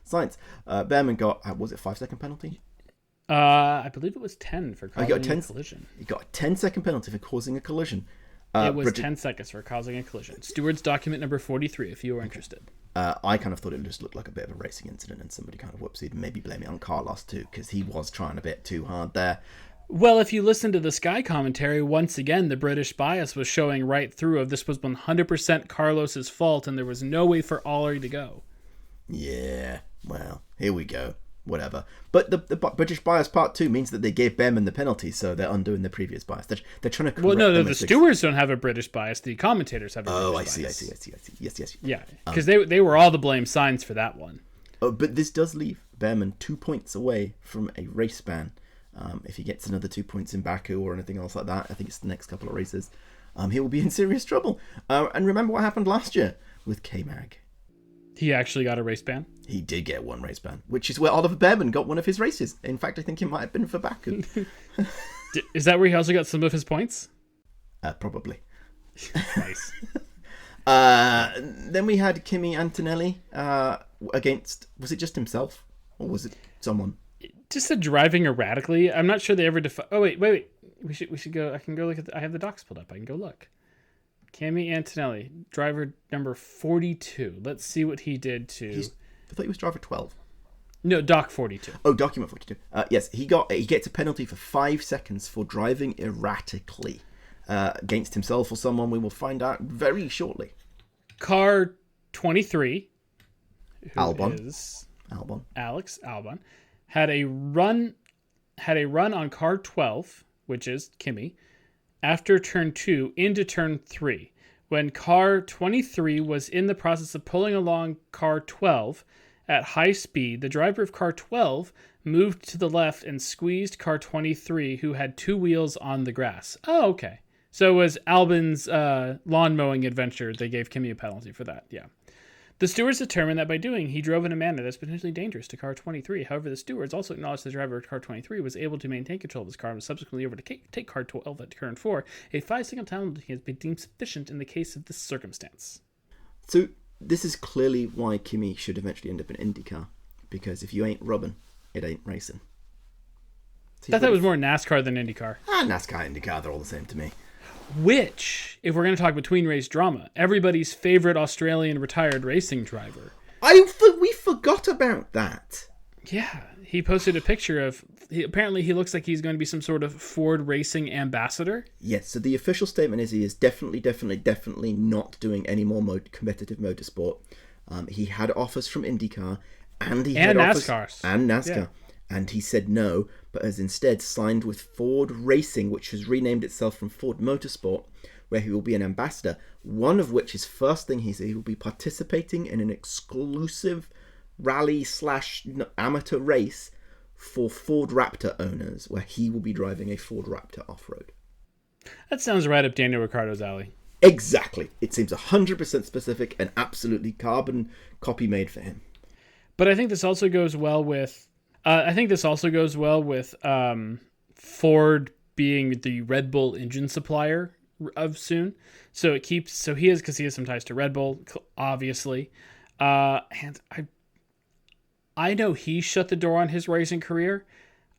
Sainz, Behrman got, was it a 5-second penalty? I believe it was 10 for causing a collision. He got a 10-second penalty for causing a collision. It was 10 seconds for causing a collision. Steward's document number 43, if you were interested. I kind of thought it just looked like a bit of a racing incident, and somebody kind of whoopsied, maybe blame it on Carlos too, because he was trying a bit too hard there. Well, if you listen to the Sky commentary, once again, the British bias was showing right through of this was 100% Carlos's fault and there was no way for Ollie to go. Yeah, well, here we go. Whatever. But the British bias part 2 means that they gave Behrman the penalty, so they're undoing the previous bias. They're trying to correct. Well, no, the stewards don't have a British bias. The commentators have a British bias. I see. Yes. Yeah, because they were all the blame signs for that one. Oh, but this does leave Behrman 2 points away from a race ban. If he gets another 2 points in Baku or anything else like that, I think it's the next couple of races, he will be in serious trouble. And remember what happened last year with K-Mag. He actually got a race ban? He did get one race ban, which is where Oliver Behrman got one of his races. In fact, I think it might have been for Baku. Is that where he also got some of his points? Probably. Nice. Then we had Kimi Antonelli against, was it just himself or was it someone? Just the driving erratically. I'm not sure they ever define. Oh wait. We should go. I can go look at. I have the docs pulled up. I can go look. Kimi Antonelli, driver number 42. Let's see what he did to. I thought he was driver 12. No, doc 42. Oh, document 42. Yes, he gets a penalty for 5 seconds for driving erratically against himself or someone. We will find out very shortly. Car 23, Albon. Alex Albon, had a run on car 12, which is Kimi, after turn 2 into turn 3. When car 23 was in the process of pulling along car 12 at high speed, the driver of car 12 moved to the left and squeezed car 23, who had 2 wheels on the grass. Oh, okay. So it was Albon's lawn mowing adventure. They gave Kimi a penalty for that. Yeah. The stewards determined that by doing, he drove in a manner that's potentially dangerous to car 23. However, the stewards also acknowledged the driver of car 23 was able to maintain control of his car and was subsequently able to take car 12 at turn 4. A 5-second penalty has been deemed sufficient in the case of this circumstance. So this is clearly why Kimi should eventually end up in IndyCar, because if you ain't rubbing, it ain't racing. I thought it was more NASCAR than IndyCar. NASCAR, IndyCar, they're all the same to me. Which, if we're going to talk between race drama, everybody's favorite Australian retired racing driver. We forgot about that. Yeah, he posted a picture of. Apparently, he looks like he's going to be some sort of Ford racing ambassador. Yes. So the official statement is he is definitely not doing any more competitive motorsport. He had offers from IndyCar, and he had NASCAR and NASCAR. Yeah. And he said no, but has instead signed with Ford Racing, which has renamed itself from Ford Motorsport, where he will be an ambassador. One of which is first thing he said he will be participating in an exclusive rally/amateur race for Ford Raptor owners, where he will be driving a Ford Raptor off-road. That sounds right up Daniel Ricciardo's alley. Exactly. It seems 100% specific and absolutely carbon copy made for him. But I think this also goes well with. Ford being the Red Bull engine supplier of soon. So he has some ties to Red Bull, obviously. And I know he shut the door on his racing career.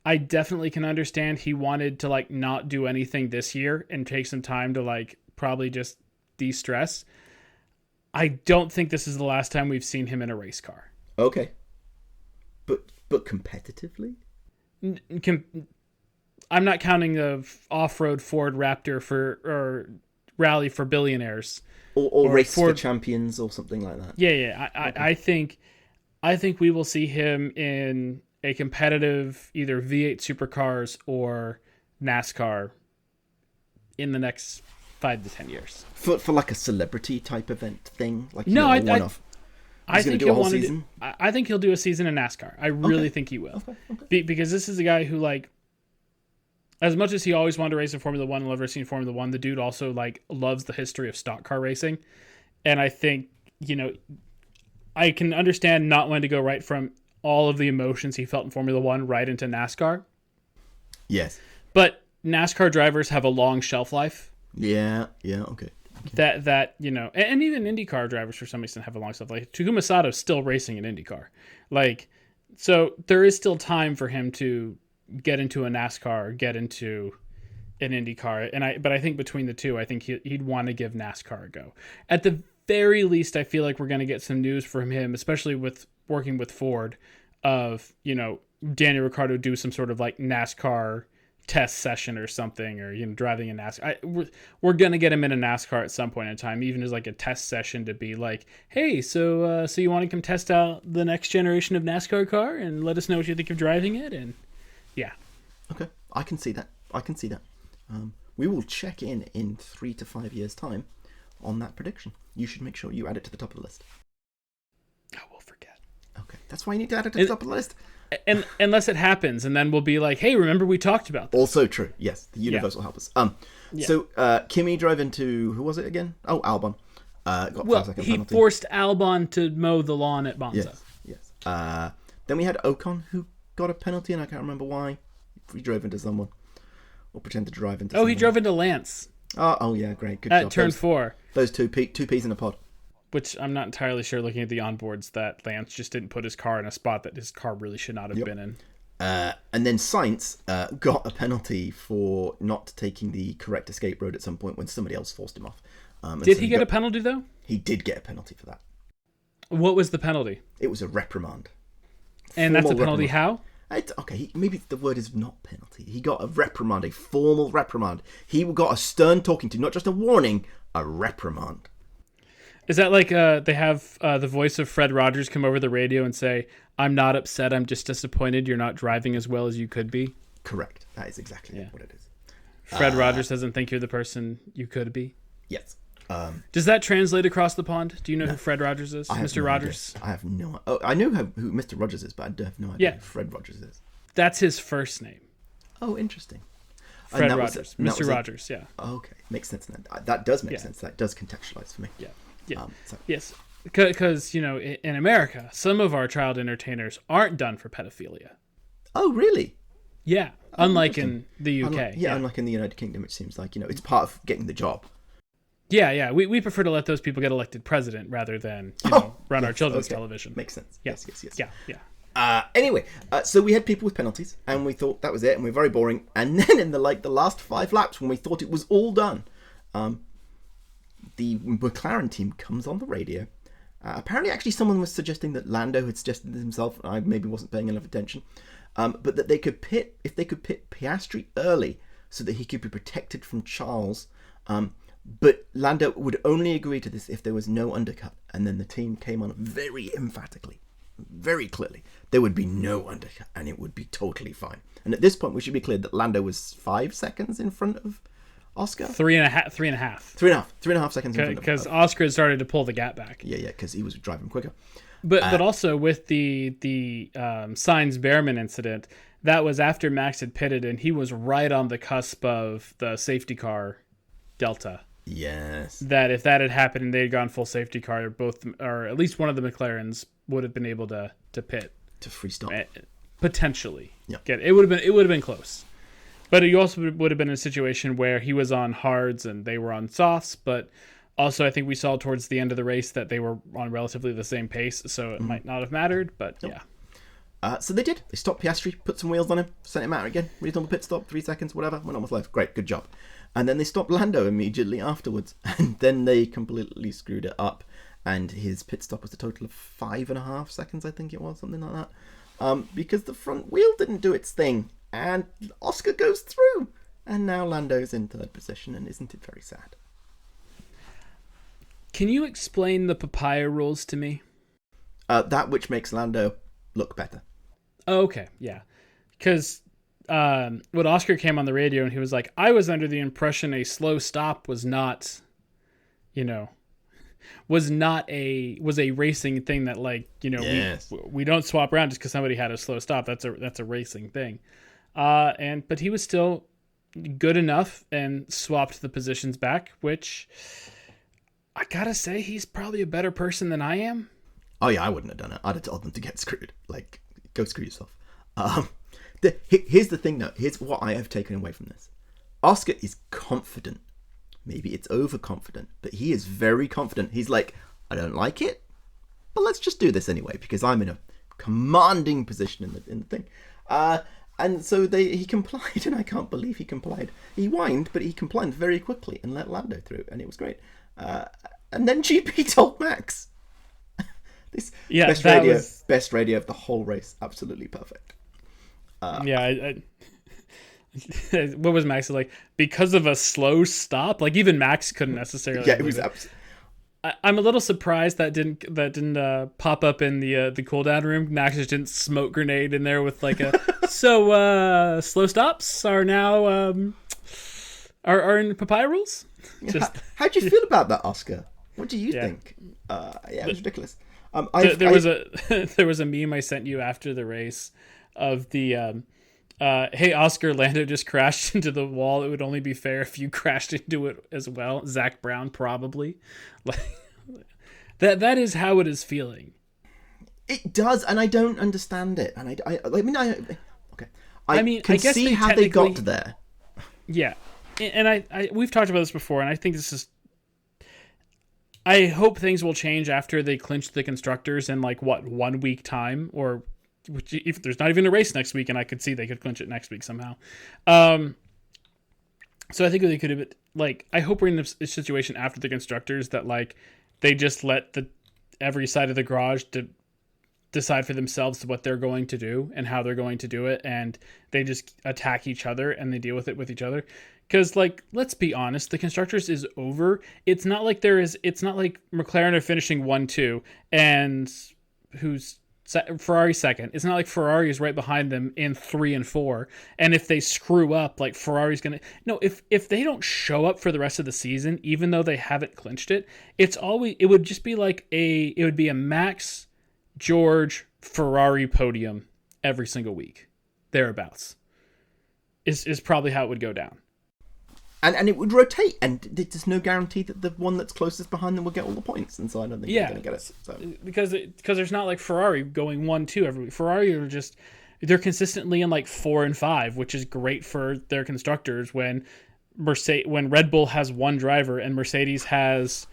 I definitely can understand he wanted to not do anything this year and take some time to probably just de-stress. I don't think this is the last time we've seen him in a race car. Okay. But competitively? I'm not counting the off-road Ford Raptor or rally for billionaires. Or race Ford for champions or something like that. Yeah. Okay. I think we will see him in a competitive either V8 supercars or NASCAR in the next 5 to 10 years. For a celebrity type event thing? I think he'll do a season in NASCAR. I really think he will. Okay. Because this is a guy who, as much as he always wanted to race in Formula 1 and loved racing in Formula 1, the dude also, loves the history of stock car racing. And I think, I can understand not wanting to go right from all of the emotions he felt in Formula 1 right into NASCAR. Yes. But NASCAR drivers have a long shelf life. Yeah, okay. That and even IndyCar drivers for some extent have a long stuff. Takuma Sato's still racing in IndyCar, so there is still time for him to get into a NASCAR, get into an IndyCar, but I think between the two, I think he'd want to give NASCAR a go. At the very least, I feel like we're going to get some news from him, especially with working with Ford, of Daniel Ricciardo do some sort of NASCAR test session or something, or driving a NASCAR. We're gonna get him in a NASCAR at some point in time, even as a test session, to be hey, so you want to come test out the next generation of NASCAR car and let us know what you think of driving it. And yeah, okay, I can see that. We will check in 3 to 5 years time on that prediction. You should make sure you add it to the top of the list. I will forget. Okay, that's why you need to add it to the top of the list. And unless it happens, and then we'll be hey, remember we talked about this. Also true. Yes, the universe will help us. So Kimi drove into, who was it again? Oh, Albon. Got 5 second penalty. Forced Albon to mow the lawn at Monza. Yes. Then we had Ocon, who got a penalty, and I can't remember why. He drove into someone. or pretend to drive into. Oh, he drove into Lance. Oh yeah, great, good job. job. At turn 4. Those two peas in a pod. Which I'm not entirely sure, looking at the onboards, that Lance just didn't put his car in a spot that his car really should not have been in. And then Sainz got a penalty for not taking the correct escape road at some point when somebody else forced him off. Did he get a penalty, though? He did get a penalty for that. What was the penalty? It was a reprimand. And that's a penalty how? Maybe the word is not penalty. He got a reprimand, a formal reprimand. He got a stern talking to, not just a warning, a reprimand. Is that like they have the voice of Fred Rogers come over the radio and say, "I'm not upset, I'm just disappointed you're not driving as well as you could be"? Correct. That is exactly what it is. Fred Rogers doesn't think you're the person you could be? Yes. Does that translate across the pond? Do you know who Fred Rogers is? Mr. Rogers? Idea. I have no idea. Oh, I know who Mr. Rogers is, but I have no idea who Fred Rogers is. That's his first name. Oh, interesting. Fred Rogers. Mr. Rogers, yeah. Okay. Makes sense. That does make sense. That does contextualize for me. Yeah. Yeah. Yes. Because, in America, some of our child entertainers aren't done for pedophilia. Oh, really? Yeah. Unlike in the UK. Unlike in the United Kingdom, which seems like, it's part of getting the job. Yeah. We prefer to let those people get elected president rather than, run our children's television. Makes sense. Yeah. Yes. Yeah. Anyway, so we had people with penalties, and we thought that was it, and we're very boring. And then in the last 5 laps, when we thought it was all done, the McLaren team comes on the radio. Apparently, actually, someone was suggesting that Lando had suggested this himself. I maybe wasn't paying enough attention, but that they could pit Piastri early so that he could be protected from Charles. But Lando would only agree to this if there was no undercut. And then the team came on very emphatically, very clearly, there would be no undercut, and it would be totally fine. And at this point, we should be clear that Lando was 5 seconds in front of Oscar? 3.5. 3.5 seconds. Because Oscar had started to pull the gap back. Yeah, because he was driving quicker. But also with the Sainz Behrman incident, that was after Max had pitted, and he was right on the cusp of the safety car delta. Yes. That if that had happened and they had gone full safety car, both, or at least one of the McLarens would have been able to pit to free stop potentially. Yeah. It would have been close. But you also would have been in a situation where he was on hards and they were on softs. But also, I think we saw towards the end of the race that they were on relatively the same pace, so it might not have mattered. But yeah. So they did. They stopped Piastri, put some wheels on him, sent him out again. Reasonable pit stop, 3 seconds, whatever. Went on with life. Great, good job. And then they stopped Lando immediately afterwards. And then they completely screwed it up. And his pit stop was a total of 5.5 seconds, I think it was, something like that. Because the front wheel didn't do its thing. And Oscar goes through. And now Lando's in 3rd position. And isn't it very sad? Can you explain the papaya rules to me? That which makes Lando look better. Oh, okay, yeah. Because when Oscar came on the radio and he was like, I was under the impression a slow stop was not, was a racing thing that yes. we don't swap around just because somebody had a slow stop. That's a racing thing. But he was still good enough and swapped the positions back, which I gotta say, he's probably a better person than I am. Oh yeah, I wouldn't have done it. I'd have told them to get screwed. Like, go screw yourself. Here's the thing though. Here's what I have taken away from this. Oscar is confident. Maybe it's overconfident, but he is very confident. He's like, I don't like it, but let's just do this anyway because I'm in a commanding position in the thing. And so he complied, and I can't believe he complied. He whined, but he complied very quickly and let Lando through, and it was great. And then GP told Max. Best radio of the whole race. Absolutely perfect. What was Max like? Because of a slow stop? Like even Max couldn't necessarily. Yeah, it was I'm a little surprised that didn't pop up in the cool down room. Max just didn't smoke grenade in there with like a slow stops are now are in papaya rules. How'd you feel about that, Oscar? What do you think? It was ridiculous. There was a meme I sent you after the race of the hey Oscar, Lando just crashed into the wall. It would only be fair if you crashed into it as well. Zach Brown probably. Like that is how it is feeling. It does, and I don't understand it. And I can I guess see how they got there. Yeah, and I we've talked about this before, and I think this is. I hope things will change after they clinch the constructors in 1 week time, or which if there's not even a race next week, and I could see they could clinch it next week somehow. So I think they could have I hope we're in a situation after the constructors that they just let every side of the garage to decide for themselves what they're going to do and how they're going to do it, and they just attack each other and they deal with it with each other. Because let's be honest, the constructors is over. It's not like McLaren are finishing 1-2 and who's Ferrari second. It's not like Ferrari is right behind them in 3 and 4. And if they screw up, Ferrari's gonna if they don't show up for the rest of the season, even though they haven't clinched it, it would just be it would be a Max, George, Ferrari podium every single week, thereabouts. Is probably how it would go down. And it would rotate, and there's no guarantee that the one that's closest behind them will get all the points, and so I don't think they're going to get it. So. Because there's not Ferrari going 1-2 every week. Ferrari are they're consistently in 4 and 5, which is great for their constructors when Red Bull has one driver and Mercedes has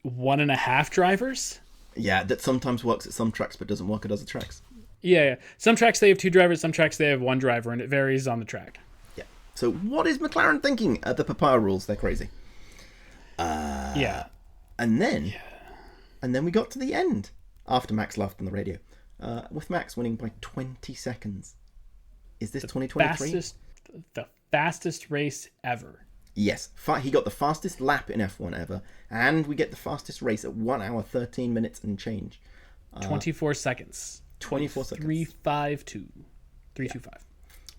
1.5 drivers. Yeah, that sometimes works at some tracks but doesn't work at other tracks. Yeah. Some tracks they have 2 drivers, some tracks they have 1 driver, and it varies on the track. So what is McLaren thinking at the papaya rules? They're crazy. Yeah. And then we got to the end after Max laughed on the radio, with Max winning by 20 seconds. Is this 2023? The fastest race ever. Yes. He got the fastest lap in F1 ever, and we get the fastest race at 1 hour, 13 minutes and change. 24 seconds. 24 seconds. 3.52. 3.25.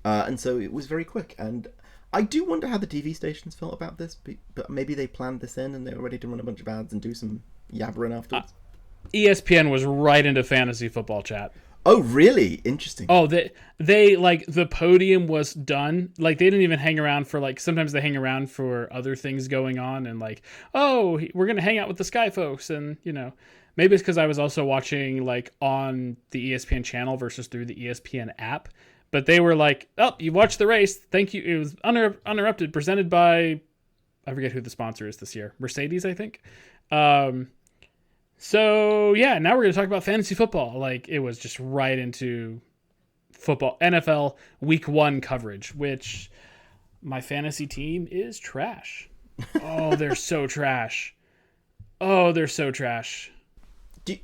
And so it was very quick, and I do wonder how the TV stations felt about this, but maybe they planned this in and they were ready to run a bunch of ads and do some yabbering afterwards. ESPN was right into fantasy football chat. Oh, really? Interesting. Oh, they the podium was done. They didn't even hang around for sometimes they hang around for other things going on, and we're gonna hang out with the Sky folks, and maybe it's because I was also watching on the ESPN channel versus through the ESPN app. But they were oh, you watched the race. Thank you. It was uninterrupted, presented by, I forget who the sponsor is this year. Mercedes, I think. So, yeah, now we're going to talk about fantasy football. It was just right into football. NFL Week 1 coverage, which my fantasy team is trash. Oh, they're so trash. Oh, they're so trash. Do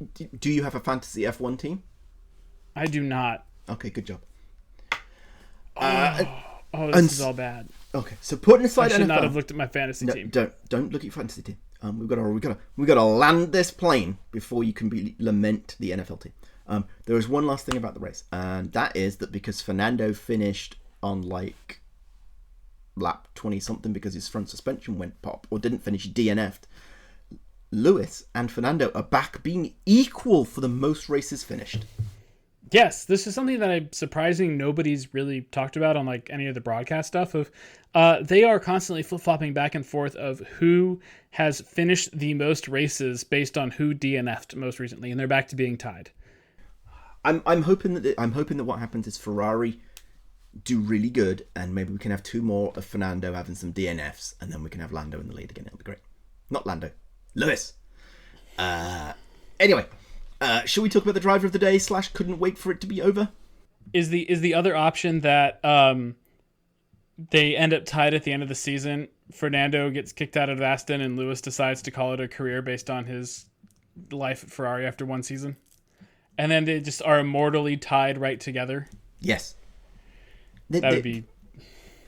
you have a fantasy F1 team? I do not. Okay, good job. This is all bad. Okay, so putting aside I should NFL, not have looked at my fantasy team. Don't look at your fantasy team. We gotta land this plane before you can lament the NFL team. There is one last thing about the race, and that is that because Fernando finished on lap 20 something because his front suspension went pop, or didn't finish, DNF'd. Lewis and Fernando are back being equal for the most races finished. Yes, this is something that I'm surprising nobody's really talked about on any of the broadcast stuff. They are constantly flip-flopping back and forth of who has finished the most races based on who DNF'd most recently, and they're back to being tied. I'm hoping that what happens is Ferrari do really good, and maybe we can have 2 more of Fernando having some DNFs, and then we can have Lando in the lead again. It'll be great. Not Lando, Lewis. Anyway. Shall we talk about the driver of the day / couldn't wait for it to be over? Is the other option that they end up tied at the end of the season? Fernando gets kicked out of Aston and Lewis decides to call it a career based on his life at Ferrari after 1 season, and then they just are immortally tied right together. Yes, would be.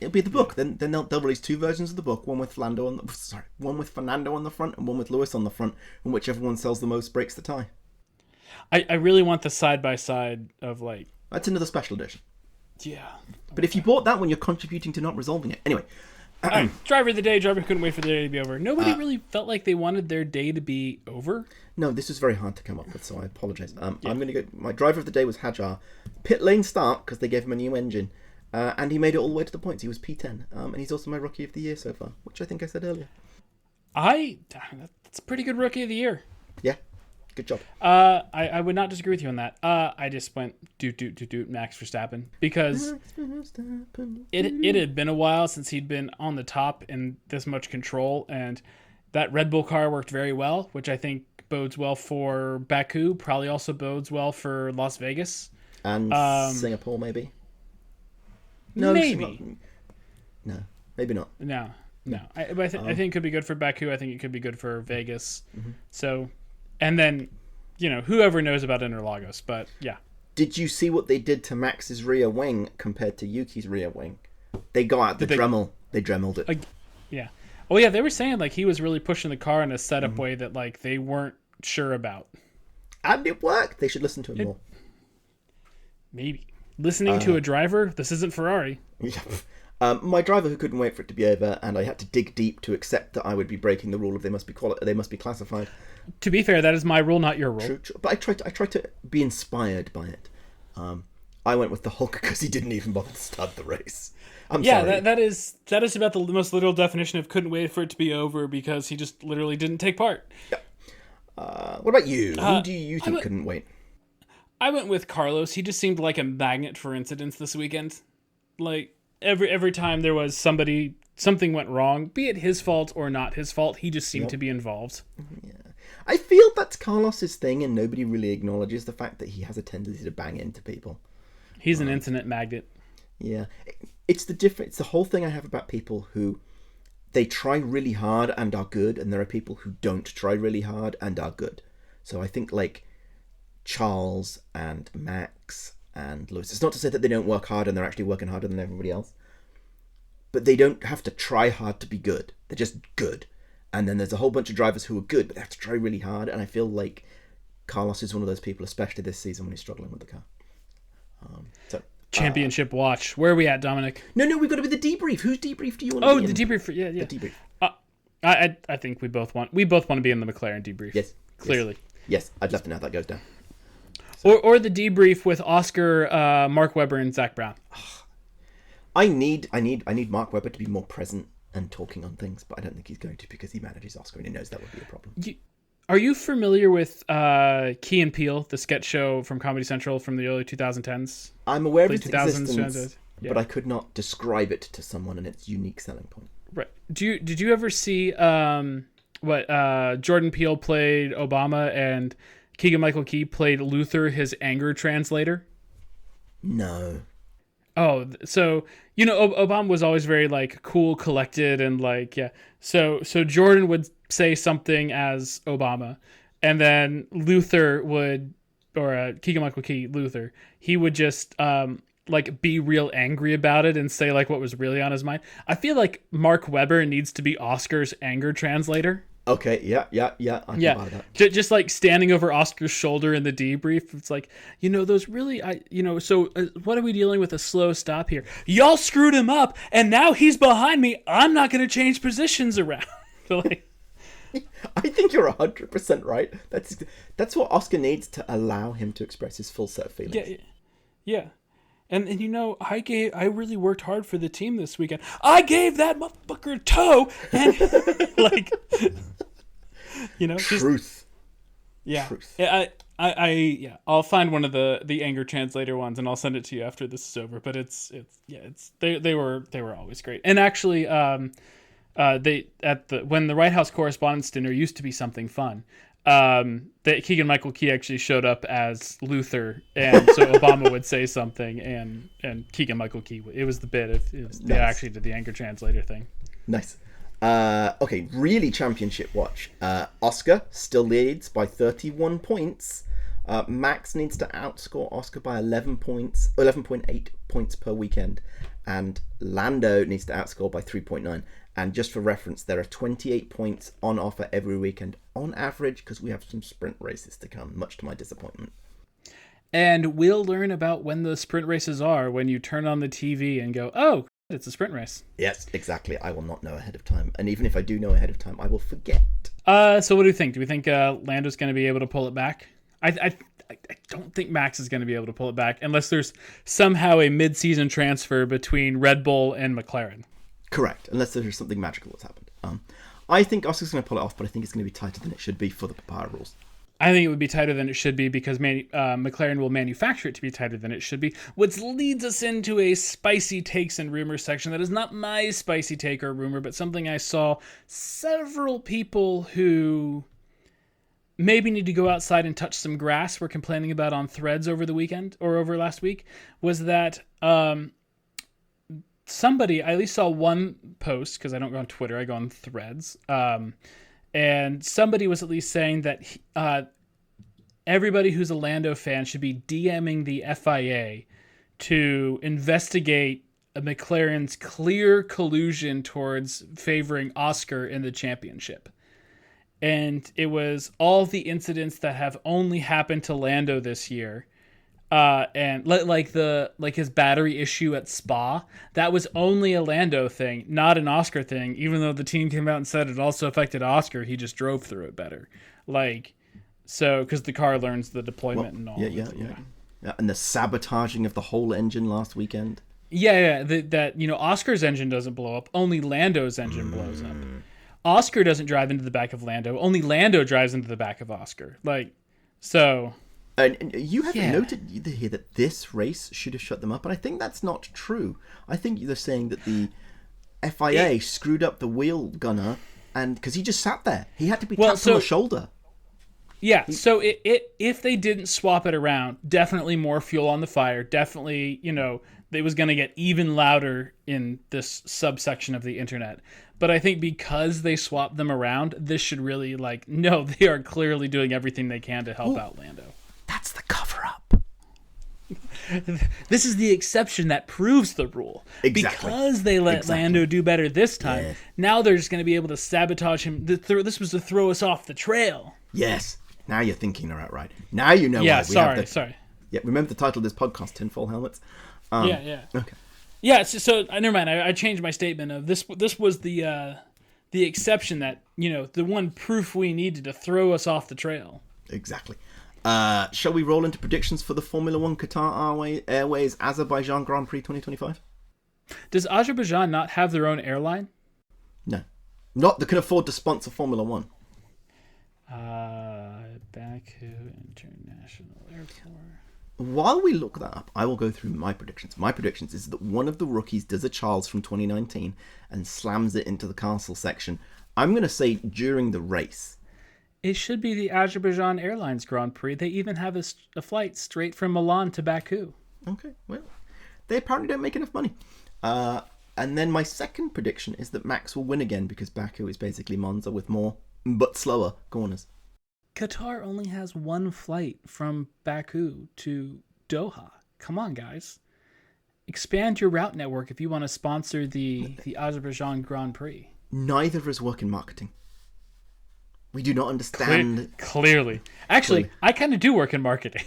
It'll be the book. Then they'll release 2 versions of the book. One with Fernando on the front, and one with Lewis on the front, and whichever one sells the most breaks the tie. I really want the side-by-side of That's another special edition. Yeah. But if you bought that one, you're contributing to not resolving it. Anyway. Driver of the day. Driver couldn't wait for the day to be over. Nobody really felt like they wanted their day to be over. No, this was very hard to come up with, so I apologise. I'm going to go... My driver of the day was Hajar. Pit lane start, because they gave him a new engine. And he made it all the way to the points. He was P10. And he's also my rookie of the year so far, which I think I said earlier. That's a pretty good rookie of the year. Yeah. Good job. I would not disagree with you on that. I just went doot Max Verstappen because it had been a while since he'd been on the top in this much control, and that Red Bull car worked very well, which I think bodes well for Baku. Probably also bodes well for Las Vegas and Singapore, maybe. No, maybe. No, maybe not. No. I think it could be good for Baku. I think it could be good for Vegas. Mm-hmm. So. And then, whoever knows about Interlagos, but yeah. Did you see what they did to Max's rear wing compared to Yuki's rear wing? They got out the Dremel. They Dremeled it. Yeah. Oh, yeah, they were saying, he was really pushing the car in a setup way that, they weren't sure about. And it worked. They should listen to him more. Maybe. Listening to a driver? This isn't Ferrari. Yeah. My driver who couldn't wait for it to be over, and I had to dig deep to accept that I would be breaking the rule of they must be classified. To be fair, that is my rule, not your rule. True. But I tried to be inspired by it. I went with the Hulk because he didn't even bother to start the race. I'm sorry. that is about the most literal definition of couldn't wait for it to be over because he just literally didn't take part. Yeah. What about you? Who do you think couldn't wait? I went with Carlos. He just seemed like a magnet for incidents this weekend. Every time there was something went wrong, be it his fault or not his fault, he just seemed to be involved. Yeah. I feel that's Carlos's thing, and nobody really acknowledges the fact that he has a tendency to bang into people. He's an incident magnet. Yeah. It's the whole thing I have about people who they try really hard and are good, and there are people who don't try really hard and are good. So I think Charles and Max and Lewis. It's not to say that they don't work hard and they're actually working harder than everybody else. But they don't have to try hard to be good. They're just good. And then there's a whole bunch of drivers who are good, but they have to try really hard. And I feel like Carlos is one of those people, especially this season when he's struggling with the car. Championship watch. Where are we at, Dominic? No, we've got to be the debrief. Whose debrief do you want to be in? The debrief. Yeah. The debrief. I think we both want to be in the McLaren debrief. Yes. Clearly. Yes. I'd love to know how that goes down. So. Or the debrief with Oscar, Mark Webber, and Zach Brown. I need Mark Webber to be more present and talking on things, but I don't think he's going to because he manages Oscar and he knows that would be a problem. Are you familiar with Key and Peele, the sketch show from Comedy Central from the early 2010s? I'm aware of its existence, but I could not describe it to someone and its unique selling point. Right. Did you ever see what Jordan Peele played Obama and Keegan-Michael Key played Luther, his anger translator? No. Oh, so Obama was always very cool, collected, and So Jordan would say something as Obama, and then Luther would, or Keegan-Michael Key, Luther, he would just be real angry about it and say what was really on his mind. I feel like Mark Webber needs to be Oscar's anger translator. Okay, yeah. I can buy that. Just standing over Oscar's shoulder in the debrief. It's those really, so what are we dealing with? A slow stop here. Y'all screwed him up, and now he's behind me. I'm not going to change positions around. I think you're 100% right. That's what Oscar needs to allow him to express his full set of feelings. Yeah. And I really worked hard for the team this weekend. I gave that motherfucker a toe, and truth. Yeah. Truth. I'll find one of the anger translator ones and I'll send it to you after this is over. But they were always great. And actually, when the White House Correspondents' Dinner used to be something fun. That Keegan-Michael Key actually showed up as Luther, and so Obama would say something, and Keegan-Michael Key. It was the bit. They actually did the anger translator thing. Nice. Okay, really championship watch. Oscar still leads by 31 points. Max needs to outscore Oscar by 11.8 points per weekend, and Lando needs to outscore by 3.9. And just for reference, there are 28 points on offer every weekend on average because we have some sprint races to come, much to my disappointment. And we'll learn about when the sprint races are when you turn on the TV and go, oh, it's a sprint race. Yes, exactly. I will not know ahead of time. And even if I do know ahead of time, I will forget. So what do we think? Do we think Lando's going to be able to pull it back? I don't think Max is going to be able to pull it back unless there's somehow a mid-season transfer between Red Bull and McLaren. Correct, unless there's something magical that's happened. I think Oscar's going to pull it off, but I think it's going to be tighter than it should be for the papaya rules. I think it would be tighter than it should be because McLaren will manufacture it to be tighter than it should be, which leads us into a spicy takes and rumors section. That is not my spicy take or rumor, but something I saw several people who maybe need to go outside and touch some grass were complaining about on threads over the weekend or over last week, was that somebody, I at least saw one post, because I don't go on Twitter, I go on threads, and somebody was at least saying that everybody who's a Lando fan should be DMing the FIA to investigate a McLaren's clear collusion towards favoring Oscar in the championship. And it was all the incidents that have only happened to Lando this year. And like his battery issue at Spa, that was only a Lando thing, not an Oscar thing. Even though the team came out and said it also affected Oscar, he just drove through it better. So because the car learns the deployment and all. Yeah. And the sabotaging of the whole engine last weekend. Yeah. That Oscar's engine doesn't blow up, only Lando's engine blows up. Oscar doesn't drive into the back of Lando, only Lando drives into the back of Oscar. So. And you haven't noted here that this race should have shut them up, and I think that's not true. I think they're saying that the FIA screwed up the wheel gunner, and because he just sat there, he had to be tapped on the shoulder. Yeah, so if they didn't swap it around, definitely more fuel on the fire. Definitely, it was going to get even louder in this subsection of the internet. But I think because they swapped them around, this should really no, they are clearly doing everything they can to help out Lando. That's the cover-up. This is the exception that proves the rule. Exactly. Because they let Lando do better this time, now they're just going to be able to sabotage him. This was to throw us off the trail. Yes. Now you're thinking right. Now you know why. Sorry. Yeah, remember the title of this podcast, Tinfoil Helmets? Yeah. Okay. Yeah, so never mind. I changed my statement of this. This was the exception that, the one proof we needed to throw us off the trail. Exactly. Shall we roll into predictions for the Formula One Qatar Airways Azerbaijan Grand Prix 2025? Does Azerbaijan not have their own airline? No. Not that can afford to sponsor Formula One. Baku International Airport. While we look that up, I will go through my predictions. My predictions is that one of the rookies does a Charles from 2019 and slams it into the castle section. I'm going to say during the race. It should be the Azerbaijan Airlines Grand Prix. They even have a flight straight from Milan to Baku. Okay, well, they apparently don't make enough money. And then my second prediction is that Max will win again because Baku is basically Monza with more, but slower, corners. Qatar only has one flight from Baku to Doha. Come on, guys. Expand your route network if you want to sponsor the Azerbaijan Grand Prix. Neither of us work in marketing. We do not understand. Clearly. Actually, I kind of do work in marketing.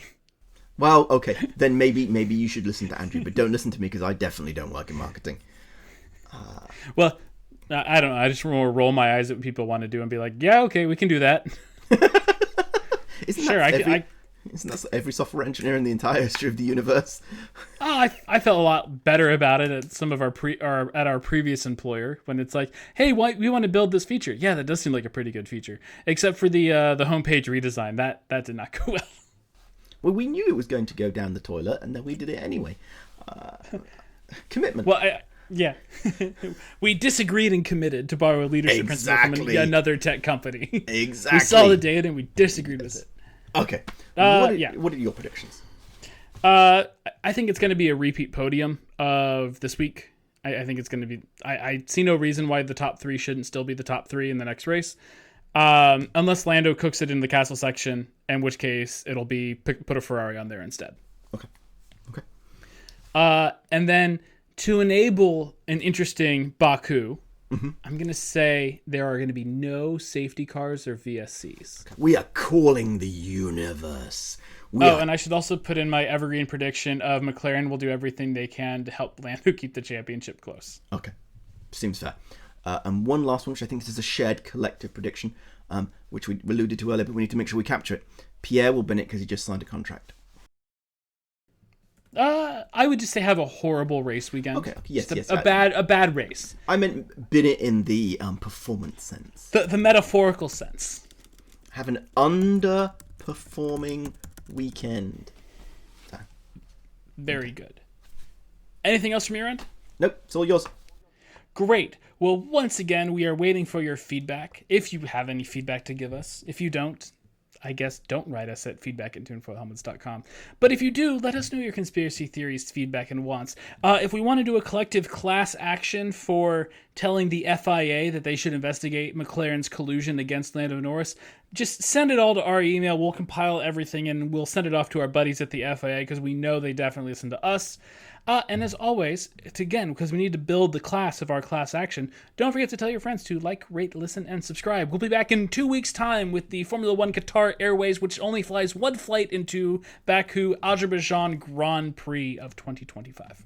Well, okay. Then maybe you should listen to Andrew, but don't listen to me because I definitely don't work in marketing. Well, I don't know. I just want to roll my eyes at what people want to do and be like, yeah, okay, we can do that. Isn't that every software engineer in the entire history of the universe? I felt a lot better about it at some of at our previous employer when it's like, hey, we want to build this feature. Yeah, that does seem like a pretty good feature, except for the homepage redesign. That did not go well. Well, we knew it was going to go down the toilet, and then we did it anyway. Commitment. Well, yeah, we disagreed and committed, to borrow a leadership principle from another tech company. Exactly. We saw the data and we disagreed with it. Okay. What are your predictions? I think it's going to be a repeat podium of this week. I think it's going to be... I see no reason why the top three shouldn't still be the top three in the next race. Unless Lando cooks it in the castle section, in which case it'll be put a Ferrari on there instead. Okay. And then to enable an interesting Baku... I'm going to say there are going to be no safety cars or VSCs. We are calling the universe. And I should also put in my evergreen prediction of McLaren will do everything they can to help Lando keep the championship close. Okay. Seems fair. And one last one, which I think this is a shared collective prediction, which we alluded to earlier, but we need to make sure we capture it. Pierre will bin it because he just signed a contract. I would just say have a horrible race weekend. Okay. Yes. A bad race. I meant bin it in the performance sense. The metaphorical sense. Have an underperforming performing weekend. Very good. Anything else from your end? Nope, it's all yours. Great. Well, once again, we are waiting for your feedback. If you have any feedback to give us. If you don't, I guess don't write us at feedback@tinfoilhelmets.com. But if you do, let us know your conspiracy theories, feedback, and wants. If we want to do a collective class action for telling the FIA that they should investigate McLaren's collusion against Lando Norris, just send it all to our email. We'll compile everything and we'll send it off to our buddies at the FIA because we know they definitely listen to us. And as always, it's again, because we need to build the class of our class action, don't forget to tell your friends to like, rate, listen, and subscribe. We'll be back in 2 weeks' time with the Formula One Qatar Airways, which only flies one flight into Baku, Azerbaijan Grand Prix of 2025.